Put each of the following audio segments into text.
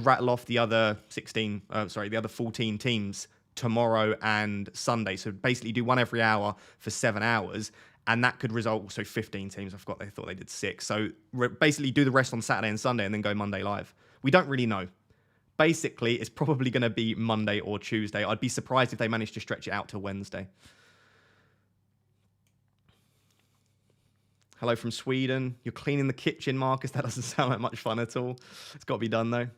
rattle off the other the other 14 teams tomorrow and Sunday. So basically do one every hour for 7 hours. And that could result also 15 teams. I forgot they thought they did 6. So basically do the rest on Saturday and Sunday and then go Monday live. We don't really know. Basically, it's probably going to be Monday or Tuesday. I'd be surprised if they manage to stretch it out to Wednesday. Hello from Sweden. You're cleaning the kitchen, Marcus. That doesn't sound like much fun at all. It's got to be done, though.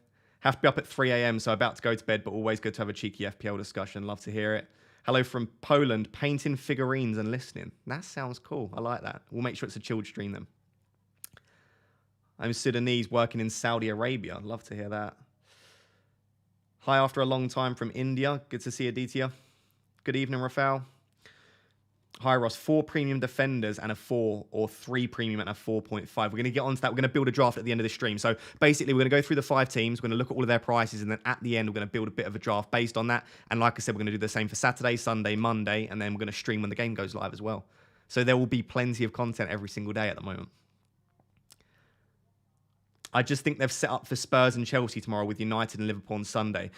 Have to be up at 3 a.m., so about to go to bed, but always good to have a cheeky FPL discussion. Love to hear it. Hello from Poland. Painting figurines and listening. That sounds cool. I like that. We'll make sure it's a chilled stream then. I'm Sudanese working in Saudi Arabia. Love to hear that. Hi after a long time from India. Good to see you, Aditya. Good evening, Rafael. Hi, Ross. 4 premium defenders and a 4 or 3 premium and a 4.5. We're going to get onto that. We're going to build a draft at the end of this stream. So basically, we're going to go through the 5 teams. We're going to look at all of their prices. And then at the end, we're going to build a bit of a draft based on that. And like I said, we're going to do the same for Saturday, Sunday, Monday. And then we're going to stream when the game goes live as well. So there will be plenty of content every single day at the moment. I just think they've set up for Spurs and Chelsea tomorrow with United and Liverpool on Sunday.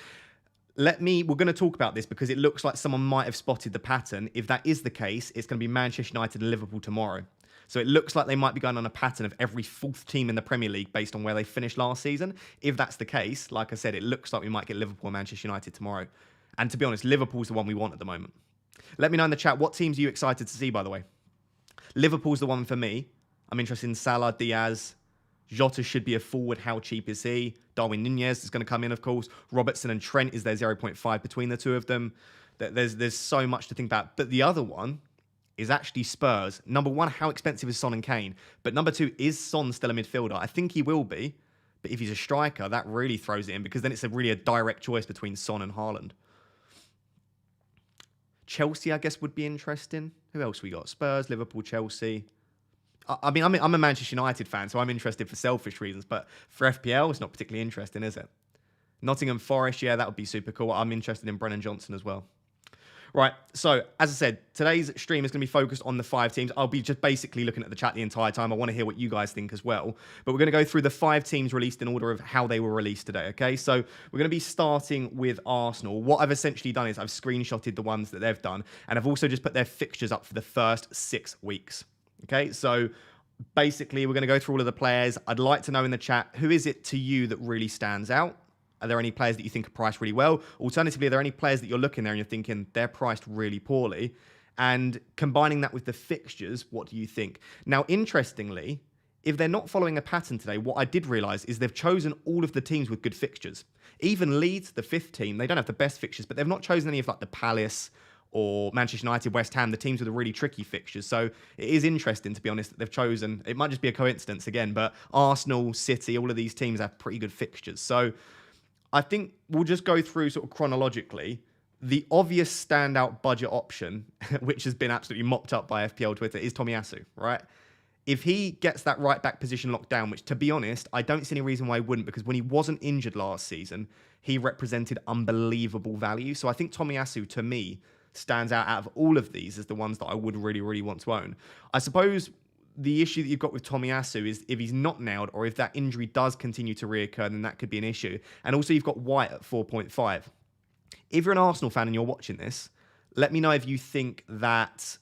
We're going to talk about this because it looks like someone might have spotted the pattern. If that is the case, it's going to be Manchester United and Liverpool tomorrow. So it looks like they might be going on a pattern of every 4th team in the Premier League based on where they finished last season. If that's the case, like I said, it looks like we might get Liverpool and Manchester United tomorrow. And to be honest, Liverpool's the one we want at the moment. Let me know in the chat, what teams are you excited to see, by the way? Liverpool's the one for me. I'm interested in Salah, Diaz. Jota should be a forward. How cheap is he? Darwin Nunez is going to come in, of course. Robertson and Trent is there 0.5 between the two of them. There's so much to think about. But the other one is actually Spurs. Number 1, how expensive is Son and Kane? But number 2, is Son still a midfielder? I think he will be. But if he's a striker, that really throws it in because then it's really a direct choice between Son and Haaland. Chelsea, I guess, would be interesting. Who else we got? Spurs, Liverpool, Chelsea. I mean, I'm a Manchester United fan, so I'm interested for selfish reasons. But for FPL, it's not particularly interesting, is it? Nottingham Forest, yeah, that would be super cool. I'm interested in Brennan Johnson as well. Right, so as I said, today's stream is going to be focused on the 5 teams. I'll be just basically looking at the chat the entire time. I want to hear what you guys think as well. But we're going to go through the 5 teams released in order of how they were released today, okay? So we're going to be starting with Arsenal. What I've essentially done is I've screenshotted the ones that they've done, and I've also just put their fixtures up for the first 6 weeks. Okay, so basically we're going to go through all of the players. I'd like to know in the chat, who is it to you that really stands out? Are there any players that you think are priced really well? Alternatively, are there any players that you're looking there and you're thinking they're priced really poorly? And combining that with the fixtures, what do you think? Now, interestingly, if they're not following a pattern today, what I did realise is they've chosen all of the teams with good fixtures. Even Leeds, the 5th team, they don't have the best fixtures, but they've not chosen any of like the Palace or Manchester United, West Ham, the teams with the really tricky fixtures. So it is interesting, to be honest, that they've chosen, it might just be a coincidence again, but Arsenal, City, all of these teams have pretty good fixtures. So I think we'll just go through sort of chronologically. The obvious standout budget option, which has been absolutely mopped up by FPL Twitter, is Tomiyasu, right? If he gets that right back position locked down, which to be honest, I don't see any reason why he wouldn't, because when he wasn't injured last season, he represented unbelievable value. So I think Tomiyasu, to me, stands out of all of these as the ones that I would really, really want to own. I suppose the issue that you've got with Tomiyasu is if he's not nailed or if that injury does continue to reoccur, then that could be an issue. And also you've got White at 4.5. If you're an Arsenal fan and you're watching this, let me know if you think that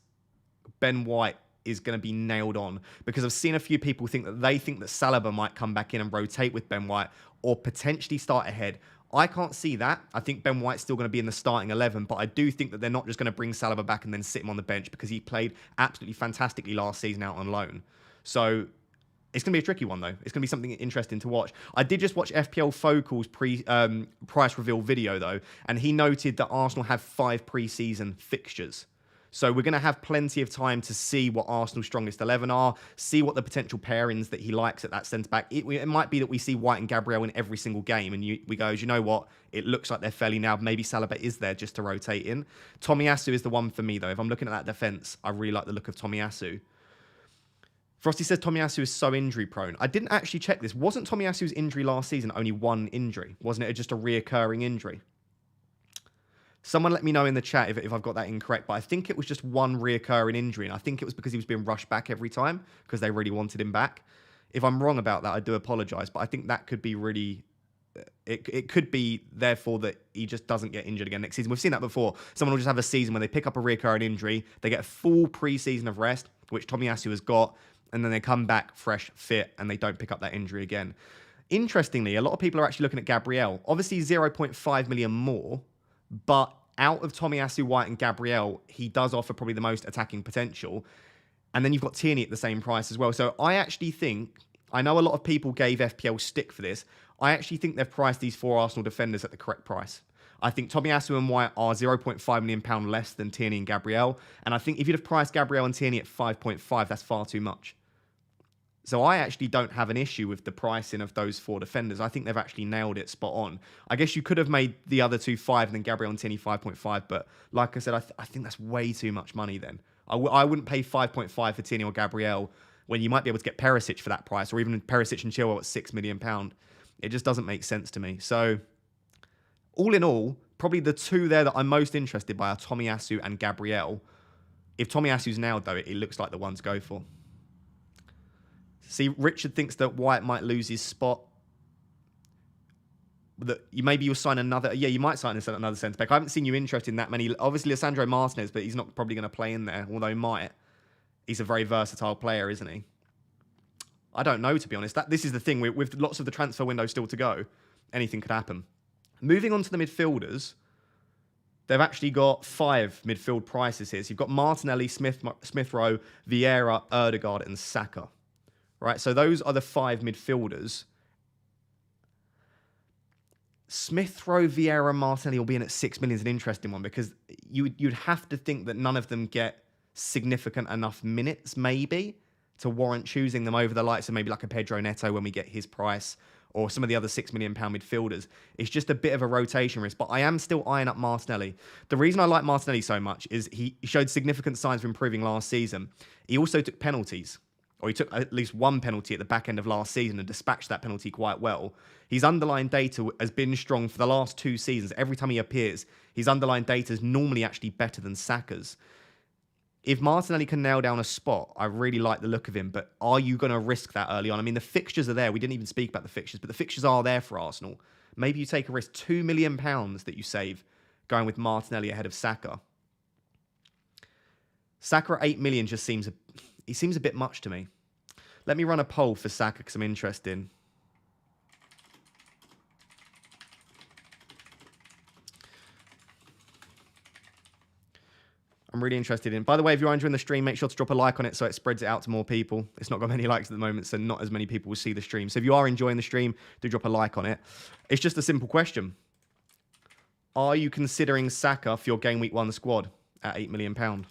Ben White is going to be nailed on, because I've seen a few people think that Saliba might come back in and rotate with Ben White or potentially start ahead. I can't see that. I think Ben White's still going to be in the starting 11, but I do think that they're not just going to bring Saliba back and then sit him on the bench, because he played absolutely fantastically last season out on loan. So it's going to be a tricky one, though. It's going to be something interesting to watch. I did just watch FPL Focal's price reveal video, though, and he noted that Arsenal have 5 pre-season fixtures. So we're going to have plenty of time to see what Arsenal's strongest 11 are, see what the potential pairings that he likes at that centre-back. It might be that we see White and Gabriel in every single game, and we go, you know what? It looks like they're fairly nailed. Maybe Saliba is there just to rotate in. Tomiyasu is the one for me, though. If I'm looking at that defence, I really like the look of Tomiyasu. Frosty says Tomiyasu is so injury-prone. I didn't actually check this. Wasn't Tomiyasu's injury last season only one injury? Wasn't it just a reoccurring injury? Someone let me know in the chat if I've got that incorrect, but I think it was just one reoccurring injury, and I think it was because he was being rushed back every time because they really wanted him back. If I'm wrong about that, I do apologise, but I think that could be really it could be, therefore, that he just doesn't get injured again next season. We've seen that before. Someone will just have a season where they pick up a recurring injury, they get a full pre-season of rest, which Tomiyasu has got, and then they come back fresh, fit, and they don't pick up that injury again. Interestingly, a lot of people are actually looking at Gabriel. Obviously, 0.5 million more, but out of Tomiyasu, White, and Gabriel, he does offer probably the most attacking potential. And then you've got Tierney at the same price as well. So I actually think, I know a lot of people gave FPL stick for this. I actually think they've priced these 4 Arsenal defenders at the correct price. I think Tomiyasu and White are £0.5 million less than Tierney and Gabriel. And I think if you'd have priced Gabriel and Tierney at 5.5, that's far too much. So I actually don't have an issue with the pricing of those 4 defenders. I think they've actually nailed it spot on. I guess you could have made the other 2 5 and then Gabriel and Tierney 5.5. But like I said, I think that's way too much money then. I wouldn't pay 5.5 for Tierney or Gabriel when you might be able to get Perisic for that price, or even Perisic and Chilwell at £6 million. It just doesn't make sense to me. So all in all, probably the 2 there that I'm most interested by are Tomiyasu and Gabriel. If Tomiyasu's nailed, though, it looks like the one to go for. See, Richard thinks that White might lose his spot. That maybe you'll sign another. Yeah, you might sign another centre back. I haven't seen you interested in that many. Obviously, Lisandro Martinez, but he's not probably going to play in there, although he might. He's a very versatile player, isn't he? I don't know, to be honest. This is the thing. With lots of the transfer window still to go, anything could happen. Moving on to the midfielders, they've actually got 5 midfield prices here. So you've got Martinelli, Smith Rowe, Vieira, Ødegaard, and Saka. Right, so those are the 5 midfielders. Smith Rowe, Vieira, and Martinelli all being at 6 million is an interesting one, because you'd have to think that none of them get significant enough minutes, maybe, to warrant choosing them over the likes of maybe like a Pedro Neto when we get his price, or some of the other £6 million midfielders. It's just a bit of a rotation risk, but I am still eyeing up Martinelli. The reason I like Martinelli so much is he showed significant signs of improving last season. He also took penalties, or he took at least 1 penalty at the back end of last season and dispatched that penalty quite well. His underlying data has been strong for the last 2 seasons. Every time he appears, his underlying data is normally actually better than Saka's. If Martinelli can nail down a spot, I really like the look of him, but are you going to risk that early on? I mean, the fixtures are there. We didn't even speak about the fixtures, but the fixtures are there for Arsenal. Maybe you take a risk, £2 million that you save going with Martinelli ahead of Saka. Saka at 8 million just seems a bit much to me. Let me run a poll for Saka because I'm interested. I'm really interested in. By the way, if you're enjoying the stream, make sure to drop a like on it so it spreads it out to more people. It's not got many likes at the moment, so not as many people will see the stream. So if you are enjoying the stream, do drop a like on it. It's just a simple question. Are you considering Saka for your game week 1 squad at £8 million?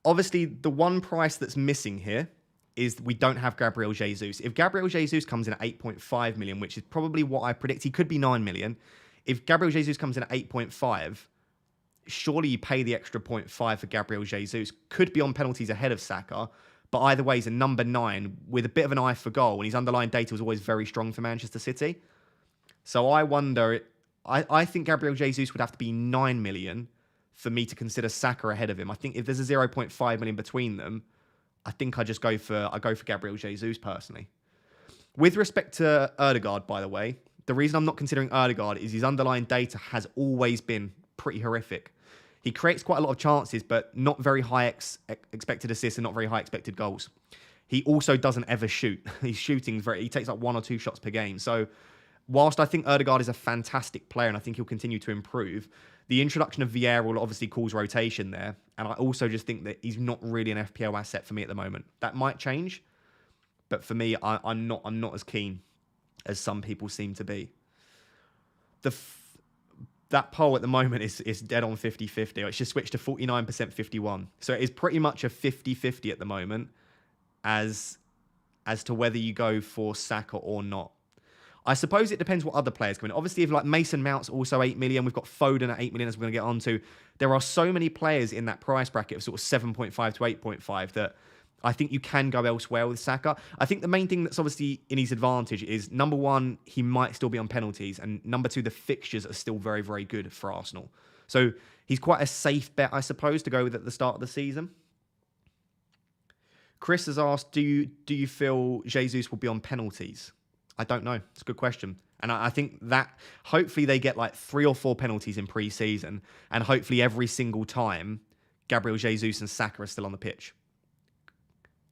Obviously, the one price that's missing here is we don't have Gabriel Jesus. If Gabriel Jesus comes in at 8.5 million, which is probably what I predict, he could be 9 million. If Gabriel Jesus comes in at 8.5, surely you pay the extra 0.5 for Gabriel Jesus. Could be on penalties ahead of Saka, but either way, he's a number 9 with a bit of an eye for goal, and his underlying data was always very strong for Manchester City. So I wonder, I think Gabriel Jesus would have to be 9 million for me to consider Saka ahead of him. I think if there's a 0.5 million between them, I think I go for Gabriel Jesus personally. With respect to Ødegaard, by the way, the reason I'm not considering Ødegaard is his underlying data has always been pretty horrific. He creates quite a lot of chances, but not very high expected assists and not very high expected goals. He also doesn't ever shoot. He's shooting he takes like 1 or 2 shots per game. So whilst I think Ødegaard is a fantastic player and I think he'll continue to improve, the introduction of Vieira will obviously cause rotation there. And I also just think that he's not really an FPL asset for me at the moment. That might change, but for me, I'm not as keen as some people seem to be. That poll at the moment is dead on 50-50. It's just switched to 49%, 51%. So it is pretty much a 50-50 at the moment as to whether you go for Saka or not. I suppose it depends what other players come in. Obviously, if like Mason Mount's also 8 million, we've got Foden at 8 million as we're going to get onto. There are so many players in that price bracket of sort of 7.5 to 8.5 that I think you can go elsewhere with Saka. I think the main thing that's obviously in his advantage is, number 1, he might still be on penalties, and number 2, the fixtures are still very, very good for Arsenal. So he's quite a safe bet, I suppose, to go with at the start of the season. Chris has asked, do you feel Jesus will be on penalties? I don't know. It's a good question. And I think that hopefully they get like 3 or 4 penalties in pre-season, and hopefully every single time Gabriel Jesus and Saka are still on the pitch.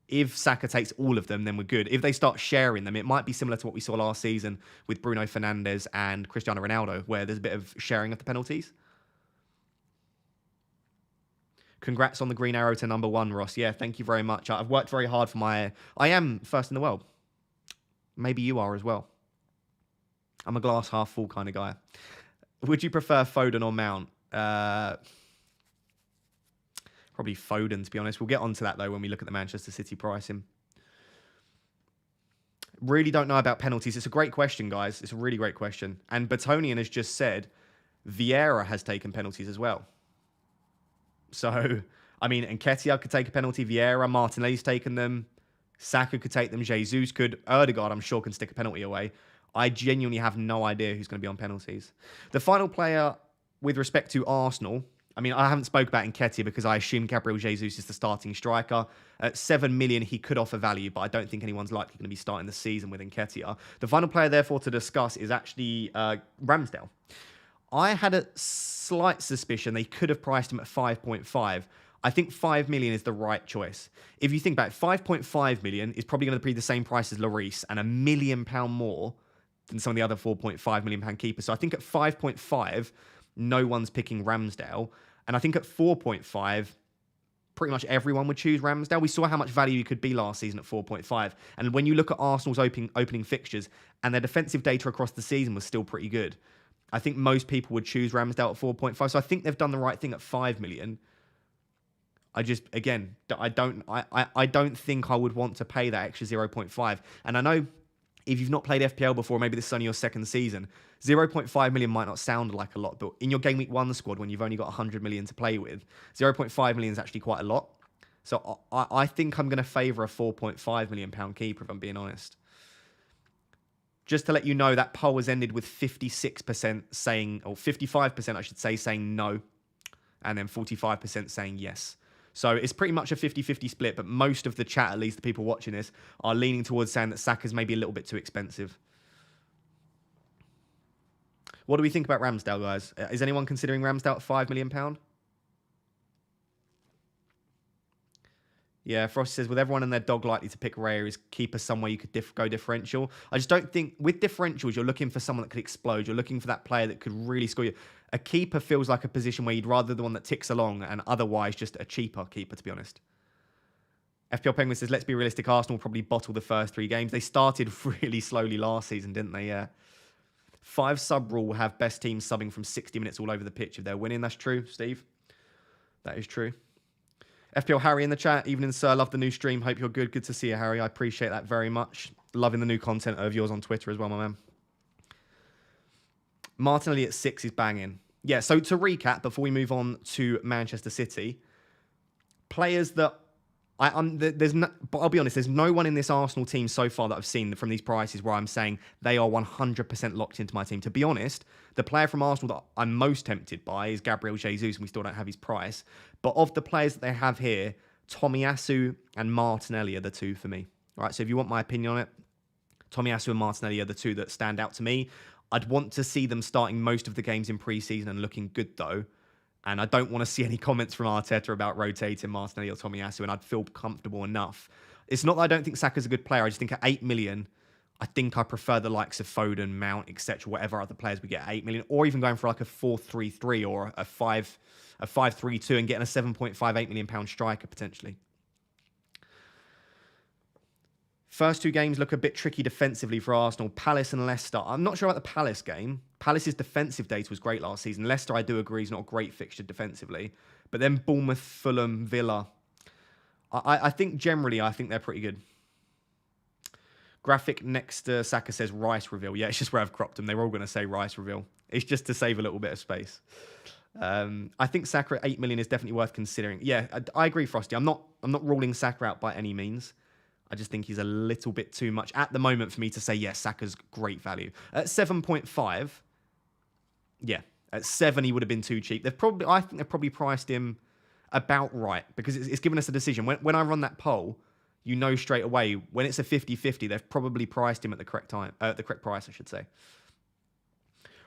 If Saka takes all of them, then we're good. If they start sharing them, it might be similar to what we saw last season with Bruno Fernandes and Cristiano Ronaldo, where there's a bit of sharing of the penalties. Congrats on the green arrow to number 1, Ross. Yeah, thank you very much. I've worked very hard for my... I am first in the world. Maybe you are as well. I'm a glass half full kind of guy. Would you prefer Foden or Mount? Probably Foden, to be honest. We'll get onto that, though, when we look at the Manchester City pricing. Really don't know about penalties. It's a great question, guys. It's a really great question. And Batonian has just said Vieira has taken penalties as well. So, I mean, Nketiah could take a penalty. Vieira, Martinelli's taken them. Saka could take them. Jesus could. Ødegaard, I'm sure, can stick a penalty away. I genuinely have no idea who's going to be on penalties. The final player with respect to Arsenal, I mean, I haven't spoke about Nketiah because I assume Gabriel Jesus is the starting striker. At 7 million, he could offer value, but I don't think anyone's likely going to be starting the season with Nketiah. The final player, therefore, to discuss is actually Ramsdale. I had a slight suspicion they could have priced him at 5.5. I think 5 million is the right choice. If you think about it, 5.5 million is probably going to be the same price as Lloris and £1 million more than some of the other 4.5 million pound keepers. So I think at 5.5, no one's picking Ramsdale. And I think at 4.5, pretty much everyone would choose Ramsdale. We saw how much value he could be last season at 4.5. And when you look at Arsenal's opening fixtures, and their defensive data across the season was still pretty good, I think most people would choose Ramsdale at 4.5. So I think they've done the right thing at 5 million. I just, again, I don't think I would want to pay that extra 0.5. And I know if you've not played FPL before, maybe this is only your second season, 0.5 million might not sound like a lot, but in your Game Week 1 squad, when you've only got 100 million to play with, 0.5 million is actually quite a lot. So I think I'm going to favour a 4.5 million pound keeper, if I'm being honest. Just to let you know, that poll has ended with 56% saying, or 55%, I should say, saying no, and then 45% saying yes. So it's pretty much a 50-50 split, but most of the chat, at least the people watching this, are leaning towards saying that Saka's maybe a little bit too expensive. What do we think about Ramsdale, guys? Is anyone considering Ramsdale at £5 million? Yeah, Frost says, with everyone and their dog likely to pick Raya, is keeper somewhere you could go differential? I just don't think, with differentials, you're looking for someone that could explode. You're looking for that player that could really score you. A keeper feels like a position where you'd rather the one that ticks along and otherwise just a cheaper keeper, to be honest. FPL Penguin says, let's be realistic, Arsenal will probably bottle the first 3 games. They started really slowly last season, didn't they? Yeah. 5 sub rule will have best teams subbing from 60 minutes all over the pitch if they're winning. That's true, Steve. That is true. FPL Harry in the chat. Evening, sir. Love the new stream. Hope you're good. Good to see you, Harry. I appreciate that very much. Loving the new content of yours on Twitter as well, my man. Martinelli at 6 is banging. Yeah, so to recap, before we move on to Manchester City, players that but I'll be honest, there's no one in this Arsenal team so far that I've seen from these prices where I'm saying they are 100% locked into my team. To be honest, the player from Arsenal that I'm most tempted by is Gabriel Jesus, and we still don't have his price. But of the players that they have here, Tomiyasu and Martinelli are the 2 for me. All right, so if you want my opinion on it, Tomiyasu and Martinelli are the 2 that stand out to me. I'd want to see them starting most of the games in pre-season and looking good, though. And I don't want to see any comments from Arteta about rotating Martinelli or Tomiyasu, and I'd feel comfortable enough. It's not that I don't think Saka's a good player. I just think at 8 million, I think I prefer the likes of Foden, Mount, etc., whatever other players we get at 8 million, or even going for like a 4-3-3 or a 5-3-2 and getting a 7.58 million pound striker potentially. First 2 games look a bit tricky defensively for Arsenal. Palace and Leicester. I'm not sure about the Palace game. Palace's defensive data was great last season. Leicester, I do agree, is not a great fixture defensively. But then Bournemouth, Fulham, Villa. I think generally, I think they're pretty good. Graphic next to Saka says Rice reveal. Yeah, it's just where I've cropped them. They were all going to say Rice reveal. It's just to save a little bit of space. I think Saka at 8 million is definitely worth considering. Yeah, I agree, Frosty. I'm not ruling Saka out by any means. I just think he's a little bit too much at the moment for me to say, yes, Saka's great value. At 7.5, yeah, at 7 he would have been too cheap. I think they've probably priced him about right because it's given us a decision. When I run that poll, you know straight away when it's a 50-50, they've probably priced him at the correct time, the correct price, I should say.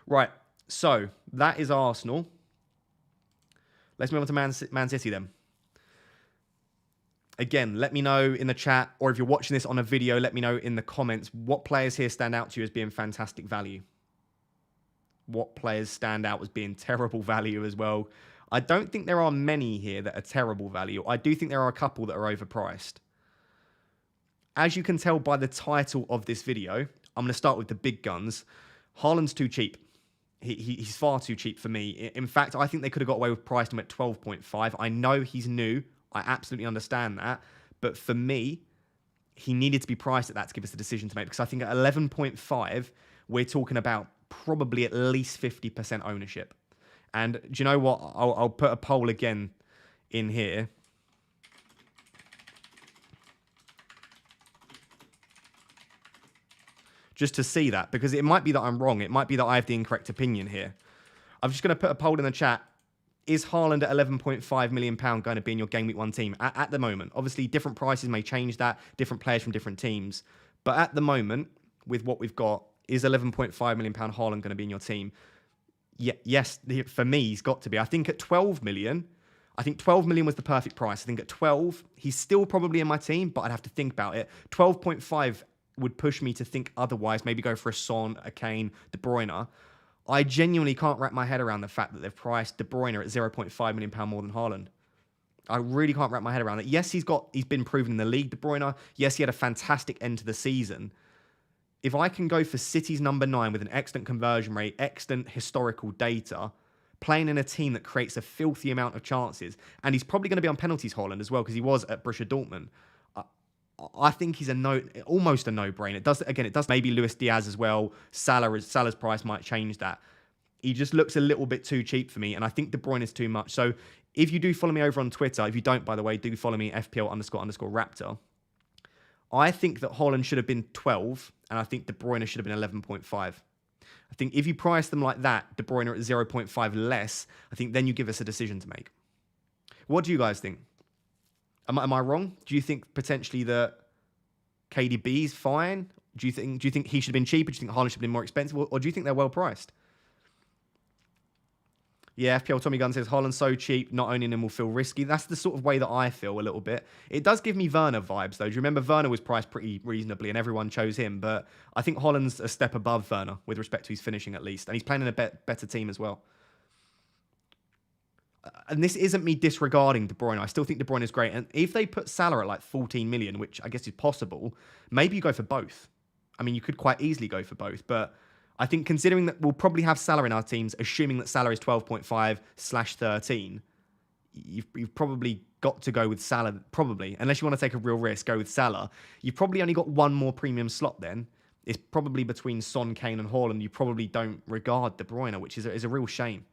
Right, so that is Arsenal. Let's move on to Man City then. Again, let me know in the chat, or if you're watching this on a video, let me know in the comments what players here stand out to you as being fantastic value. What players stand out as being terrible value as well. I don't think there are many here that are terrible value. I do think there are a couple that are overpriced. As you can tell by the title of this video, I'm going to start with the big guns. Haaland's too cheap. He's far too cheap for me. In fact, I think they could have got away with pricing him at 12.5. I know he's new. I absolutely understand that. But for me, he needed to be priced at that to give us a decision to make. Because I think at 11.5, we're talking about probably at least 50% ownership. And do you know what? I'll put a poll again in here. Just to see that, because it might be that I'm wrong. It might be that I have the incorrect opinion here. I'm just going to put a poll in the chat. Is Haaland at £11.5 million going to be in your Game Week 1 team at the moment? Obviously, different prices may change that, different players from different teams. But at the moment, with what we've got, is £11.5 million Haaland going to be in your team? Yes, for me, he's got to be. I think at 12 million, I think 12 million was the perfect price. I think at 12, he's still probably in my team, but I'd have to think about it. 12.5 would push me to think otherwise, maybe go for a Son, a Kane, De Bruyne. I genuinely can't wrap my head around the fact that they've priced De Bruyne at £0.5 million more than Haaland. I really can't wrap my head around it. Yes, he's been proven in the league, De Bruyne. Yes, he had a fantastic end to the season. If I can go for City's number 9 with an excellent conversion rate, excellent historical data, playing in a team that creates a filthy amount of chances, and he's probably going to be on penalties, Haaland, as well, because he was at Borussia Dortmund. I think he's almost a no-brainer. It does maybe Luis Diaz as well. Salah's price might change that. He just looks a little bit too cheap for me, and I think De Bruyne is too much. So if you do follow me over on Twitter, if you don't, by the way, do follow me FPL__Raptor. I think that Haaland should have been 12, and I think De Bruyne should have been 11.5. I think if you price them like that, De Bruyne at 0.5 less, I think then you give us a decision to make. What do you guys think? Am I wrong? Do you think potentially that KDB is fine? Do you think he should have been cheaper? Do you think Haaland should have been more expensive? Or do you think they're well priced? Yeah, FPL Tommy Gunn says Haaland's so cheap, not owning him will feel risky. That's the sort of way that I feel a little bit. It does give me Werner vibes, though. Do you remember Werner was priced pretty reasonably and everyone chose him? But I think Haaland's a step above Werner with respect to his finishing at least. And he's playing in a better team as well. And this isn't me disregarding De Bruyne. I still think De Bruyne is great. And if they put Salah at like 14 million, which I guess is possible, maybe you go for both. I mean, you could quite easily go for both. But I think considering that we'll probably have Salah in our teams, assuming that Salah is 12.5/13, you've probably got to go with Salah, probably. Unless you want to take a real risk, go with Salah. You've probably only got one more premium slot then. It's probably between Son, Kane and Haaland. You probably don't regard De Bruyne, which is a real shame.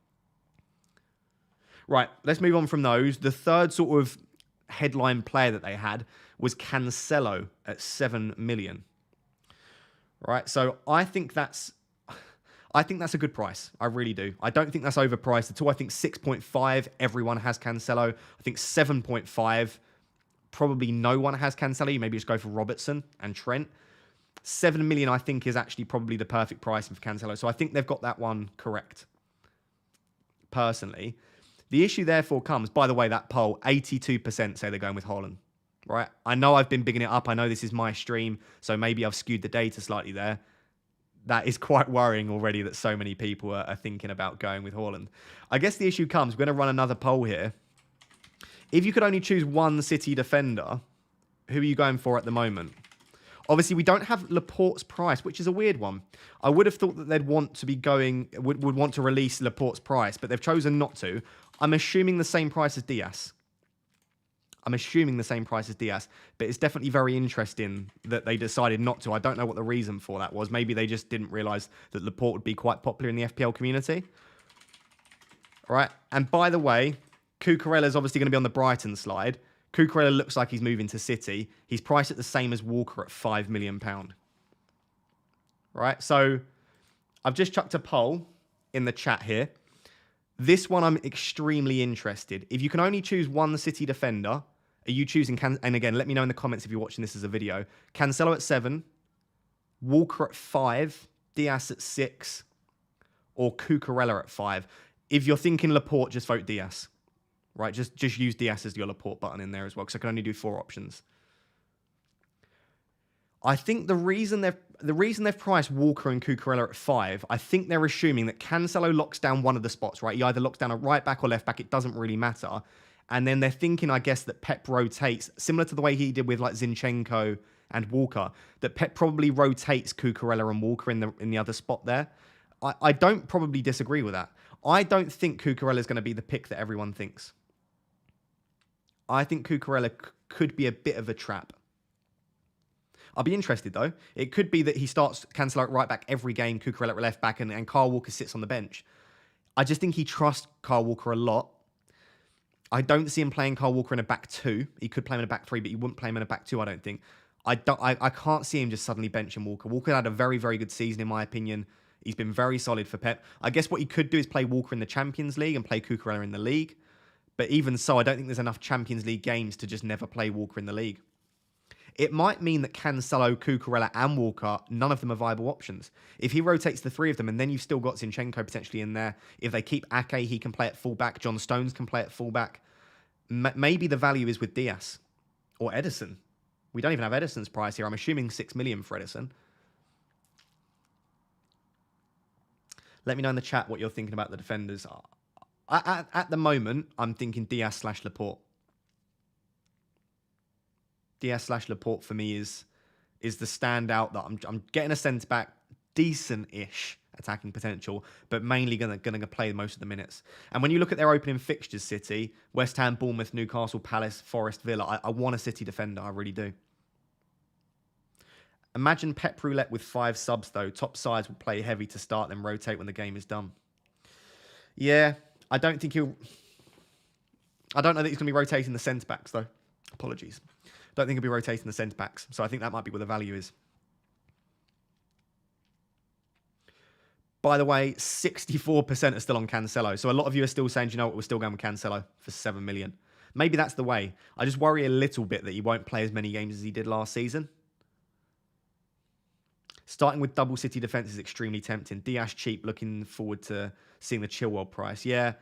Right, let's move on from those. The third sort of headline player that they had was Cancelo at 7 million. Right, so I think that's a good price. I really do. I don't think that's overpriced at all. I think 6.5, everyone has Cancelo. I think 7.5, probably no one has Cancelo. You maybe just go for Robertson and Trent. 7 million, I think, is actually probably the perfect price for Cancelo. So I think they've got that one correct, personally. The issue therefore comes, by the way, that poll, 82% say they're going with Haaland, right? I know I've been bigging it up. I know this is my stream, so maybe I've skewed the data slightly there. That is quite worrying already that so many people are thinking about going with Haaland. I guess the issue comes, we're going to run another poll here. If you could only choose one City defender, who are you going for at the moment? Obviously, we don't have Laporte's price, which is a weird one. I would have thought that they'd want to be would want to release Laporte's price, but they've chosen not to. I'm assuming the same price as Diaz. But it's definitely very interesting that they decided not to. I don't know what the reason for that was. Maybe they just didn't realise that Laporte would be quite popular in the FPL community. All right, and by the way, Cucurella is obviously going to be on the Brighton slide. Cucurella looks like he's moving to City. He's priced at the same as Walker at £5 million. Right, so I've just chucked a poll in the chat here. This one I'm extremely interested. If you can only choose one City defender, Are you choosing, and again, let me know in the comments if you're watching this as a video, Cancelo at 7, Walker at 5, Diaz at 6, or Cucurella at 5? If you're thinking Laporte, just vote Diaz, right? Just use Diaz as your Laporte button in there as well, because I can only do 4 options. I think the reason they've priced Walker and Cucurella at 5, I think they're assuming that Cancelo locks down one of the spots, right? He either locks down a right back or left back. It doesn't really matter. And then they're thinking, I guess, that Pep rotates, similar to the way he did with like Zinchenko and Walker, that Pep probably rotates Cucurella and Walker in the other spot there. I don't probably disagree with that. I don't think Cucurella is going to be the pick that everyone thinks. I think Cucurella could be a bit of a trap. I'll be interested, though. It could be that he starts Cancelo at right back every game, Cucurella at left back, and Kyle Walker sits on the bench. I just think he trusts Kyle Walker a lot. I don't see him playing Kyle Walker in a back 2. He could play him in a back 3, but he wouldn't play him in a back 2, I don't think. I can't see him just suddenly benching Walker. Walker had a very, very good season, in my opinion. He's been very solid for Pep. I guess what he could do is play Walker in the Champions League and play Cucurella in the league. But even so, I don't think there's enough Champions League games to just never play Walker in the league. It might mean that Cancelo, Cucurella, and Walker, none of them are viable options. If he rotates the 3 of them, and then you've still got Zinchenko potentially in there. If they keep Ake, he can play at fullback. John Stones can play at fullback. Maybe the value is with Diaz or Ederson. We don't even have Ederson's price here. I'm assuming 6 million for Ederson. Let me know in the chat what you're thinking about the defenders. At the moment, I'm thinking Diaz/Laporte. Diaz/Laporte for me is the standout that I'm getting a centre back, decent-ish attacking potential, but mainly gonna play most of the minutes. And when you look at their opening fixtures, City, West Ham, Bournemouth, Newcastle, Palace, Forest, Villa, I want a City defender, I really do. Imagine Pep Roulette with 5 subs though. Top sides will play heavy to start, then rotate when the game is done. Yeah, I don't know that he's going to be rotating the centre backs though. Apologies. Don't think he'll be rotating the centre backs. So I think that might be where the value is. By the way, 64% are still on Cancelo. So a lot of you are still saying, you know what, we're still going with Cancelo for 7 million. Maybe that's the way. I just worry a little bit that he won't play as many games as he did last season. Starting with double City defence is extremely tempting. Diaz cheap, looking forward to seeing the Chilwell price. Yeah,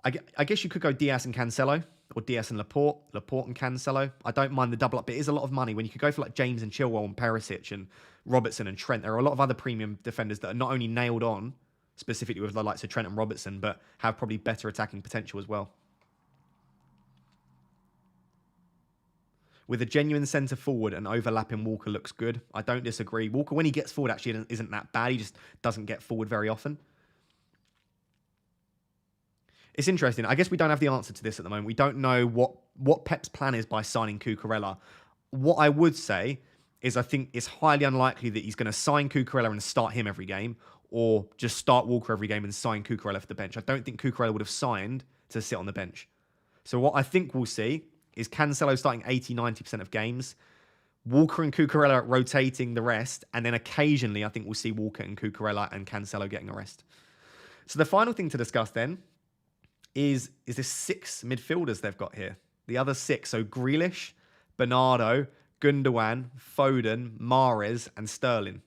I guess you could go Diaz and Cancelo, or Diaz and Laporte and Cancelo. I don't mind the double up, but it is a lot of money. When you could go for like James and Chilwell and Perisic and Robertson and Trent, there are a lot of other premium defenders that are not only nailed on, specifically with the likes of Trent and Robertson, but have probably better attacking potential as well. With a genuine centre forward and overlapping Walker looks good. I don't disagree. Walker, when he gets forward, actually isn't that bad. He just doesn't get forward very often. It's interesting. I guess we don't have the answer to this at the moment. We don't know what Pep's plan is by signing Cucurella. What I would say is I think it's highly unlikely that he's going to sign Cucurella and start him every game, or just start Walker every game and sign Cucurella for the bench. I don't think Cucurella would have signed to sit on the bench. So what I think we'll see is Cancelo starting 80-90% of games, Walker and Cucurella rotating the rest, and then occasionally I think we'll see Walker and Cucurella and Cancelo getting a rest. So the final thing to discuss then is this 6 midfielders they've got here. The other 6, so Grealish, Bernardo, Gundogan, Foden, Mahrez, and Sterling.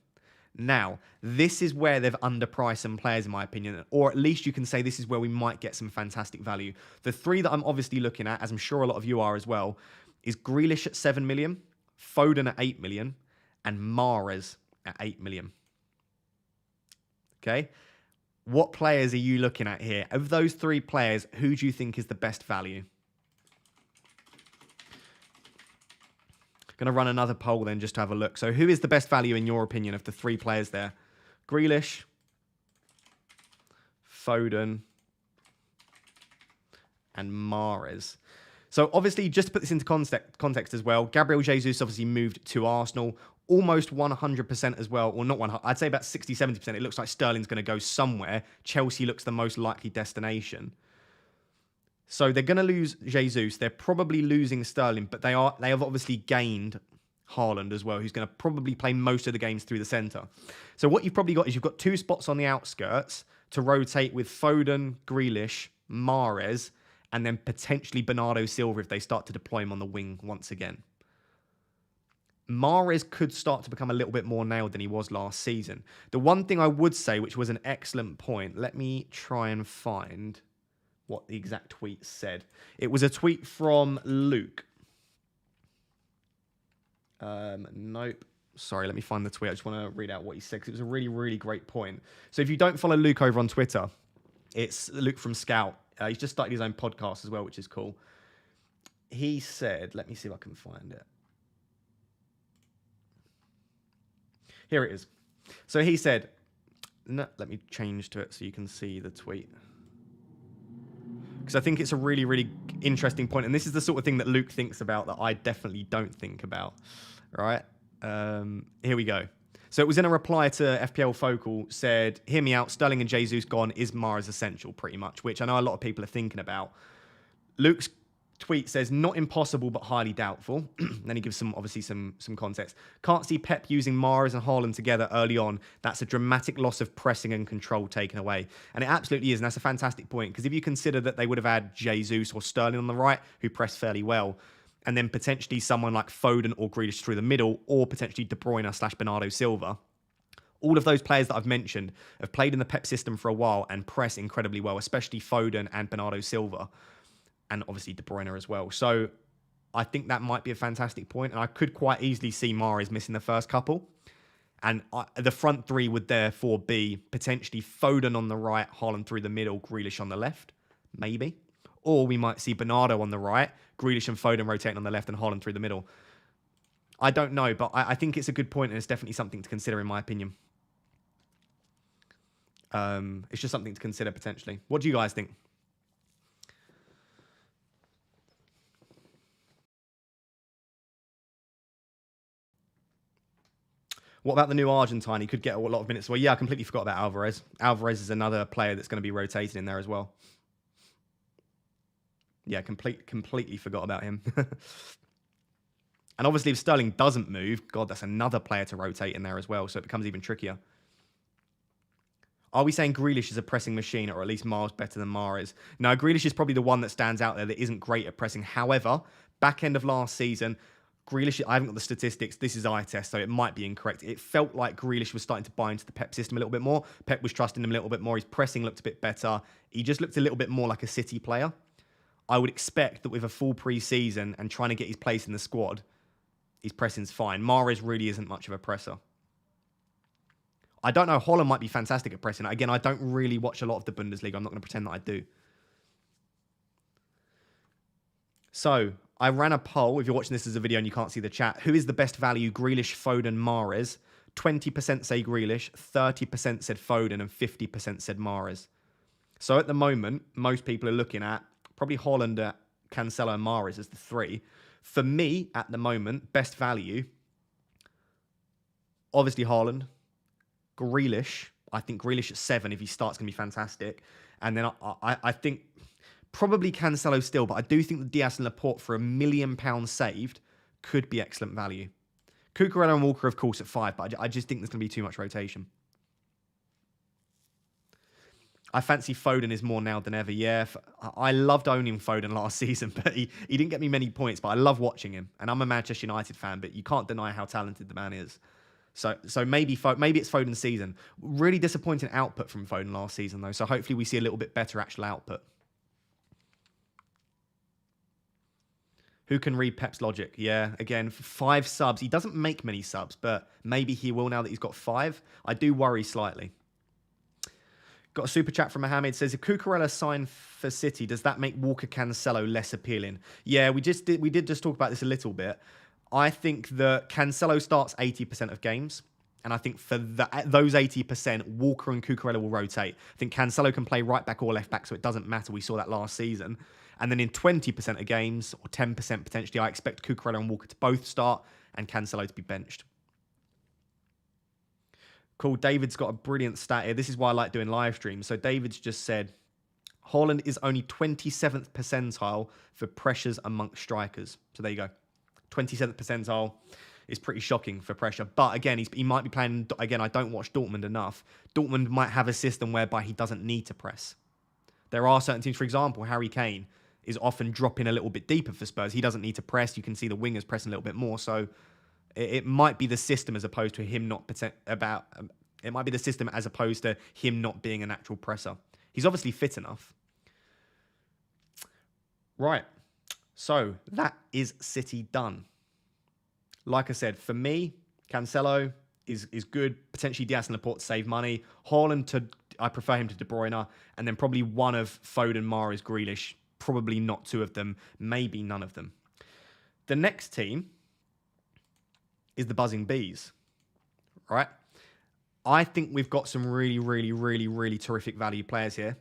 Now, this is where they've underpriced some players, in my opinion, or at least you can say this is where we might get some fantastic value. The 3 that I'm obviously looking at, as I'm sure a lot of you are as well, is Grealish at 7 million, Foden at 8 million, and Mahrez at 8 million. Okay? What players are you looking at here? Of those 3 players, who do you think is the best value? Going to run another poll then just to have a look. So who is the best value in your opinion of the 3 players there? Grealish, Foden, and Mahrez. So obviously, just to put this into context as well, Gabriel Jesus obviously moved to Arsenal, almost 100% as well, or not 100%, I'd say about 60-70%. It looks like Sterling's going to go somewhere. Chelsea looks the most likely destination. So they're going to lose Jesus. They're probably losing Sterling, but they have obviously gained HAALAND as well, who's going to probably play most of the games through the centre. So what you've probably got is you've got 2 spots on the outskirts to rotate with Foden, Grealish, Mahrez, and then potentially Bernardo Silva if they start to deploy him on the wing once again. Mahrez could start to become a little bit more nailed than he was last season. The one thing I would say, which was an excellent point, let me try and find what the exact tweet said. It was a tweet from Luke. Nope. Sorry, let me find the tweet. I just want to read out what he said because it was a really, really great point. So if you don't follow Luke over on Twitter, it's Luke from Scout. He's just started his own podcast as well, which is cool. He said, let me see if I can find it. Here it is. So he said, no, let me change to it so you can see the tweet. Because I think it's a really, really interesting point. And this is the sort of thing that Luke thinks about that I definitely don't think about. All right. Here we go. So it was in a reply to FPL Focal, said, hear me out, Sterling and Jesus gone, is Mahrez essential, pretty much, which I know a lot of people are thinking about. Luke's tweet says, not impossible, but highly doubtful. Then he gives obviously some context. Can't see Pep using Mahrez and Haaland together early on. That's a dramatic loss of pressing and control taken away. And it absolutely is, and that's a fantastic point, because if you consider that they would have had Jesus or Sterling on the right, who pressed fairly well, and then potentially someone like Foden or Grealish through the middle, or potentially De Bruyne / Bernardo Silva. All of those players that I've mentioned have played in the Pep system for a while and press incredibly well, especially Foden and Bernardo Silva, and obviously De Bruyne as well. So I think that might be a fantastic point, and I could quite easily see Mahrez missing the first couple. And the front three would therefore be potentially Foden on the right, Haaland through the middle, Grealish on the left, maybe. Or we might see Bernardo on the right, Grealish and Foden rotating on the left, and Haaland through the middle. I don't know, but I think it's a good point, and it's definitely something to consider, in my opinion. It's just something to consider, potentially. What do you guys think? What about the new Argentine? He could get a lot of minutes. Well, yeah, I completely forgot about Alvarez. Alvarez is another player that's going to be rotated in there as well. Yeah, completely forgot about him. And obviously, if Sterling doesn't move, God, that's another player to rotate in there as well. So it becomes even trickier. Are we saying Grealish is a pressing machine, or at least miles better than Mahrez? No, Grealish is probably the one that stands out there that isn't great at pressing. However, back end of last season, Grealish, I haven't got the statistics. This is eye test, so it might be incorrect. It felt like Grealish was starting to buy into the Pep system a little bit more. Pep was trusting him a little bit more. His pressing looked a bit better. He just looked a little bit more like a City player. I would expect that with a full pre-season and trying to get his place in the squad, his pressing's fine. Mahrez really isn't much of a presser. I don't know. Haaland might be fantastic at pressing. Again, I don't really watch a lot of the Bundesliga. I'm not going to pretend that I do. So, I ran a poll. If you're watching this as a video and you can't see the chat, who is the best value? Grealish, Foden, Mahrez. 20% say Grealish, 30% said Foden, and 50% said Mahrez. So, at the moment, most people are looking at probably Haaland, Cancelo, and Mahrez as the three. For me, at the moment, best value, obviously Haaland. Grealish, I think Grealish at 7, if he starts, going to be fantastic. And then I think probably Cancelo still, but I do think the Diaz and Laporte for £1 million saved could be excellent value. Cucurella and Walker, of course, at 5, but I just think there's going to be too much rotation. I fancy Foden is more now than ever. Yeah, I loved owning Foden last season, but he didn't get me many points, but I love watching him. And I'm a Manchester United fan, but you can't deny how talented the man is. So maybe it's Foden's season. Really disappointing output from Foden last season, though. So hopefully we see a little bit better actual output. Who can read Pep's logic? Yeah, again, 5 subs. He doesn't make many subs, but maybe he will now that he's got 5. I do worry slightly. Got a super chat from Mohammed. Says, if Cucurella signed for City, does that make Walker Cancelo less appealing? Yeah, we did just talk about this a little bit. I think that Cancelo starts 80% of games. And I think for those 80%, Walker and Cucurella will rotate. I think Cancelo can play right back or left back, so it doesn't matter. We saw that last season. And then in 20% of games, or 10% potentially, I expect Cucurella and Walker to both start and Cancelo to be benched. Cool. David's got a brilliant stat here. This is why I like doing live streams. So David's just said, Haaland is only 27th percentile for pressures amongst strikers. So there you go. 27th percentile is pretty shocking for pressure. But again, he might be playing... Again, I don't watch Dortmund enough. Dortmund might have a system whereby he doesn't need to press. There are certain teams, for example, Harry Kane. is often dropping a little bit deeper for Spurs. He doesn't need to press. You can see the wingers pressing a little bit more. So it might be the system as opposed to him not it might be the system as opposed to him not being an actual presser. He's obviously fit enough. Right. So that is City done. Like I said, for me, Cancelo is good. Potentially Diaz and Laporte to save money. HAALAND I prefer him to De Bruyne. And then probably one of Foden, Mahrez, Grealish. Probably not two of them. Maybe none of them. The next team is the Buzzing Bees. Right? I think we've got some really, really, really, really terrific value players here.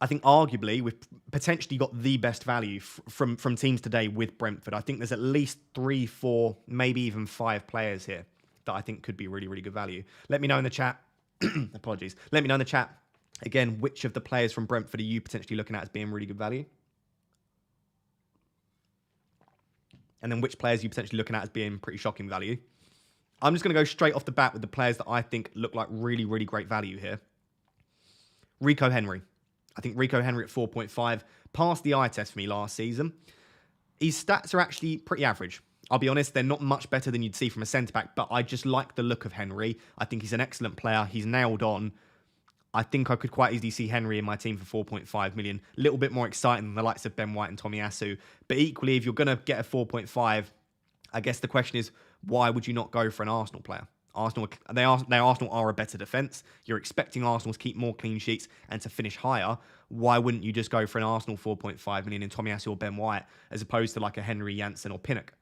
I think arguably we've potentially got the best value from teams today with Brentford. I think there's at least 3, 4, maybe even 5 players here that I think could be really, really good value. Let me know in the chat. Apologies. Let me know in the chat, again, which of the players from Brentford are you potentially looking at as being really good value? And then which players are you potentially looking at as being pretty shocking value? I'm just going to go straight off the bat with the players that I think look like really, really great value here. Rico Henry. I think Rico Henry at 4.5 passed the eye test for me last season. His stats are actually pretty average. I'll be honest, they're not much better than you'd see from a centre-back, but I just like the look of Henry. I think he's an excellent player. He's nailed on. I think I could quite easily see Henry in my team for 4.5 million. A little bit more exciting than the likes of Ben White and Tomiyasu. But equally, if you're going to get a 4.5, I guess the question is, why would you not go for an Arsenal player? Arsenal are a better defence. You're expecting Arsenal to keep more clean sheets and to finish higher. Why wouldn't you just go for an Arsenal 4.5 million in Tomiyasu or Ben White as opposed to like a Henry, Janssen or Pinnock?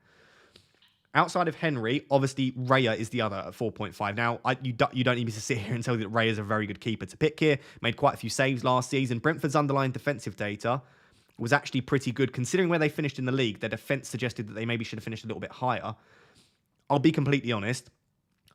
Outside of Henry, obviously Raya is the other at 4.5. Now, you don't need me to sit here and tell you that Raya is a very good keeper to pick here. Made quite a few saves last season. Brentford's underlying defensive data was actually pretty good considering where they finished in the league. Their defence suggested that they maybe should have finished a little bit higher. I'll be completely honest.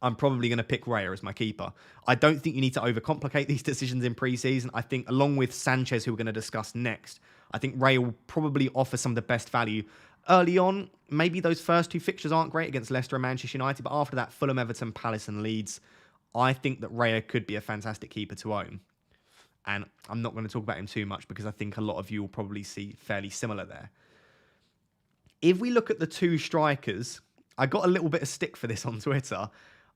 I'm probably going to pick Raya as my keeper. I don't think you need to overcomplicate these decisions in pre-season. I think along with Sanchez, who we're going to discuss next, I think Raya will probably offer some of the best value. Early on, maybe those first 2 fixtures aren't great against Leicester and Manchester United, but after that, Fulham, Everton, Palace and Leeds, I think that Raya could be a fantastic keeper to own. And I'm not going to talk about him too much because I think a lot of you will probably see fairly similar there. If we look at the 2 strikers, I got a little bit of stick for this on Twitter.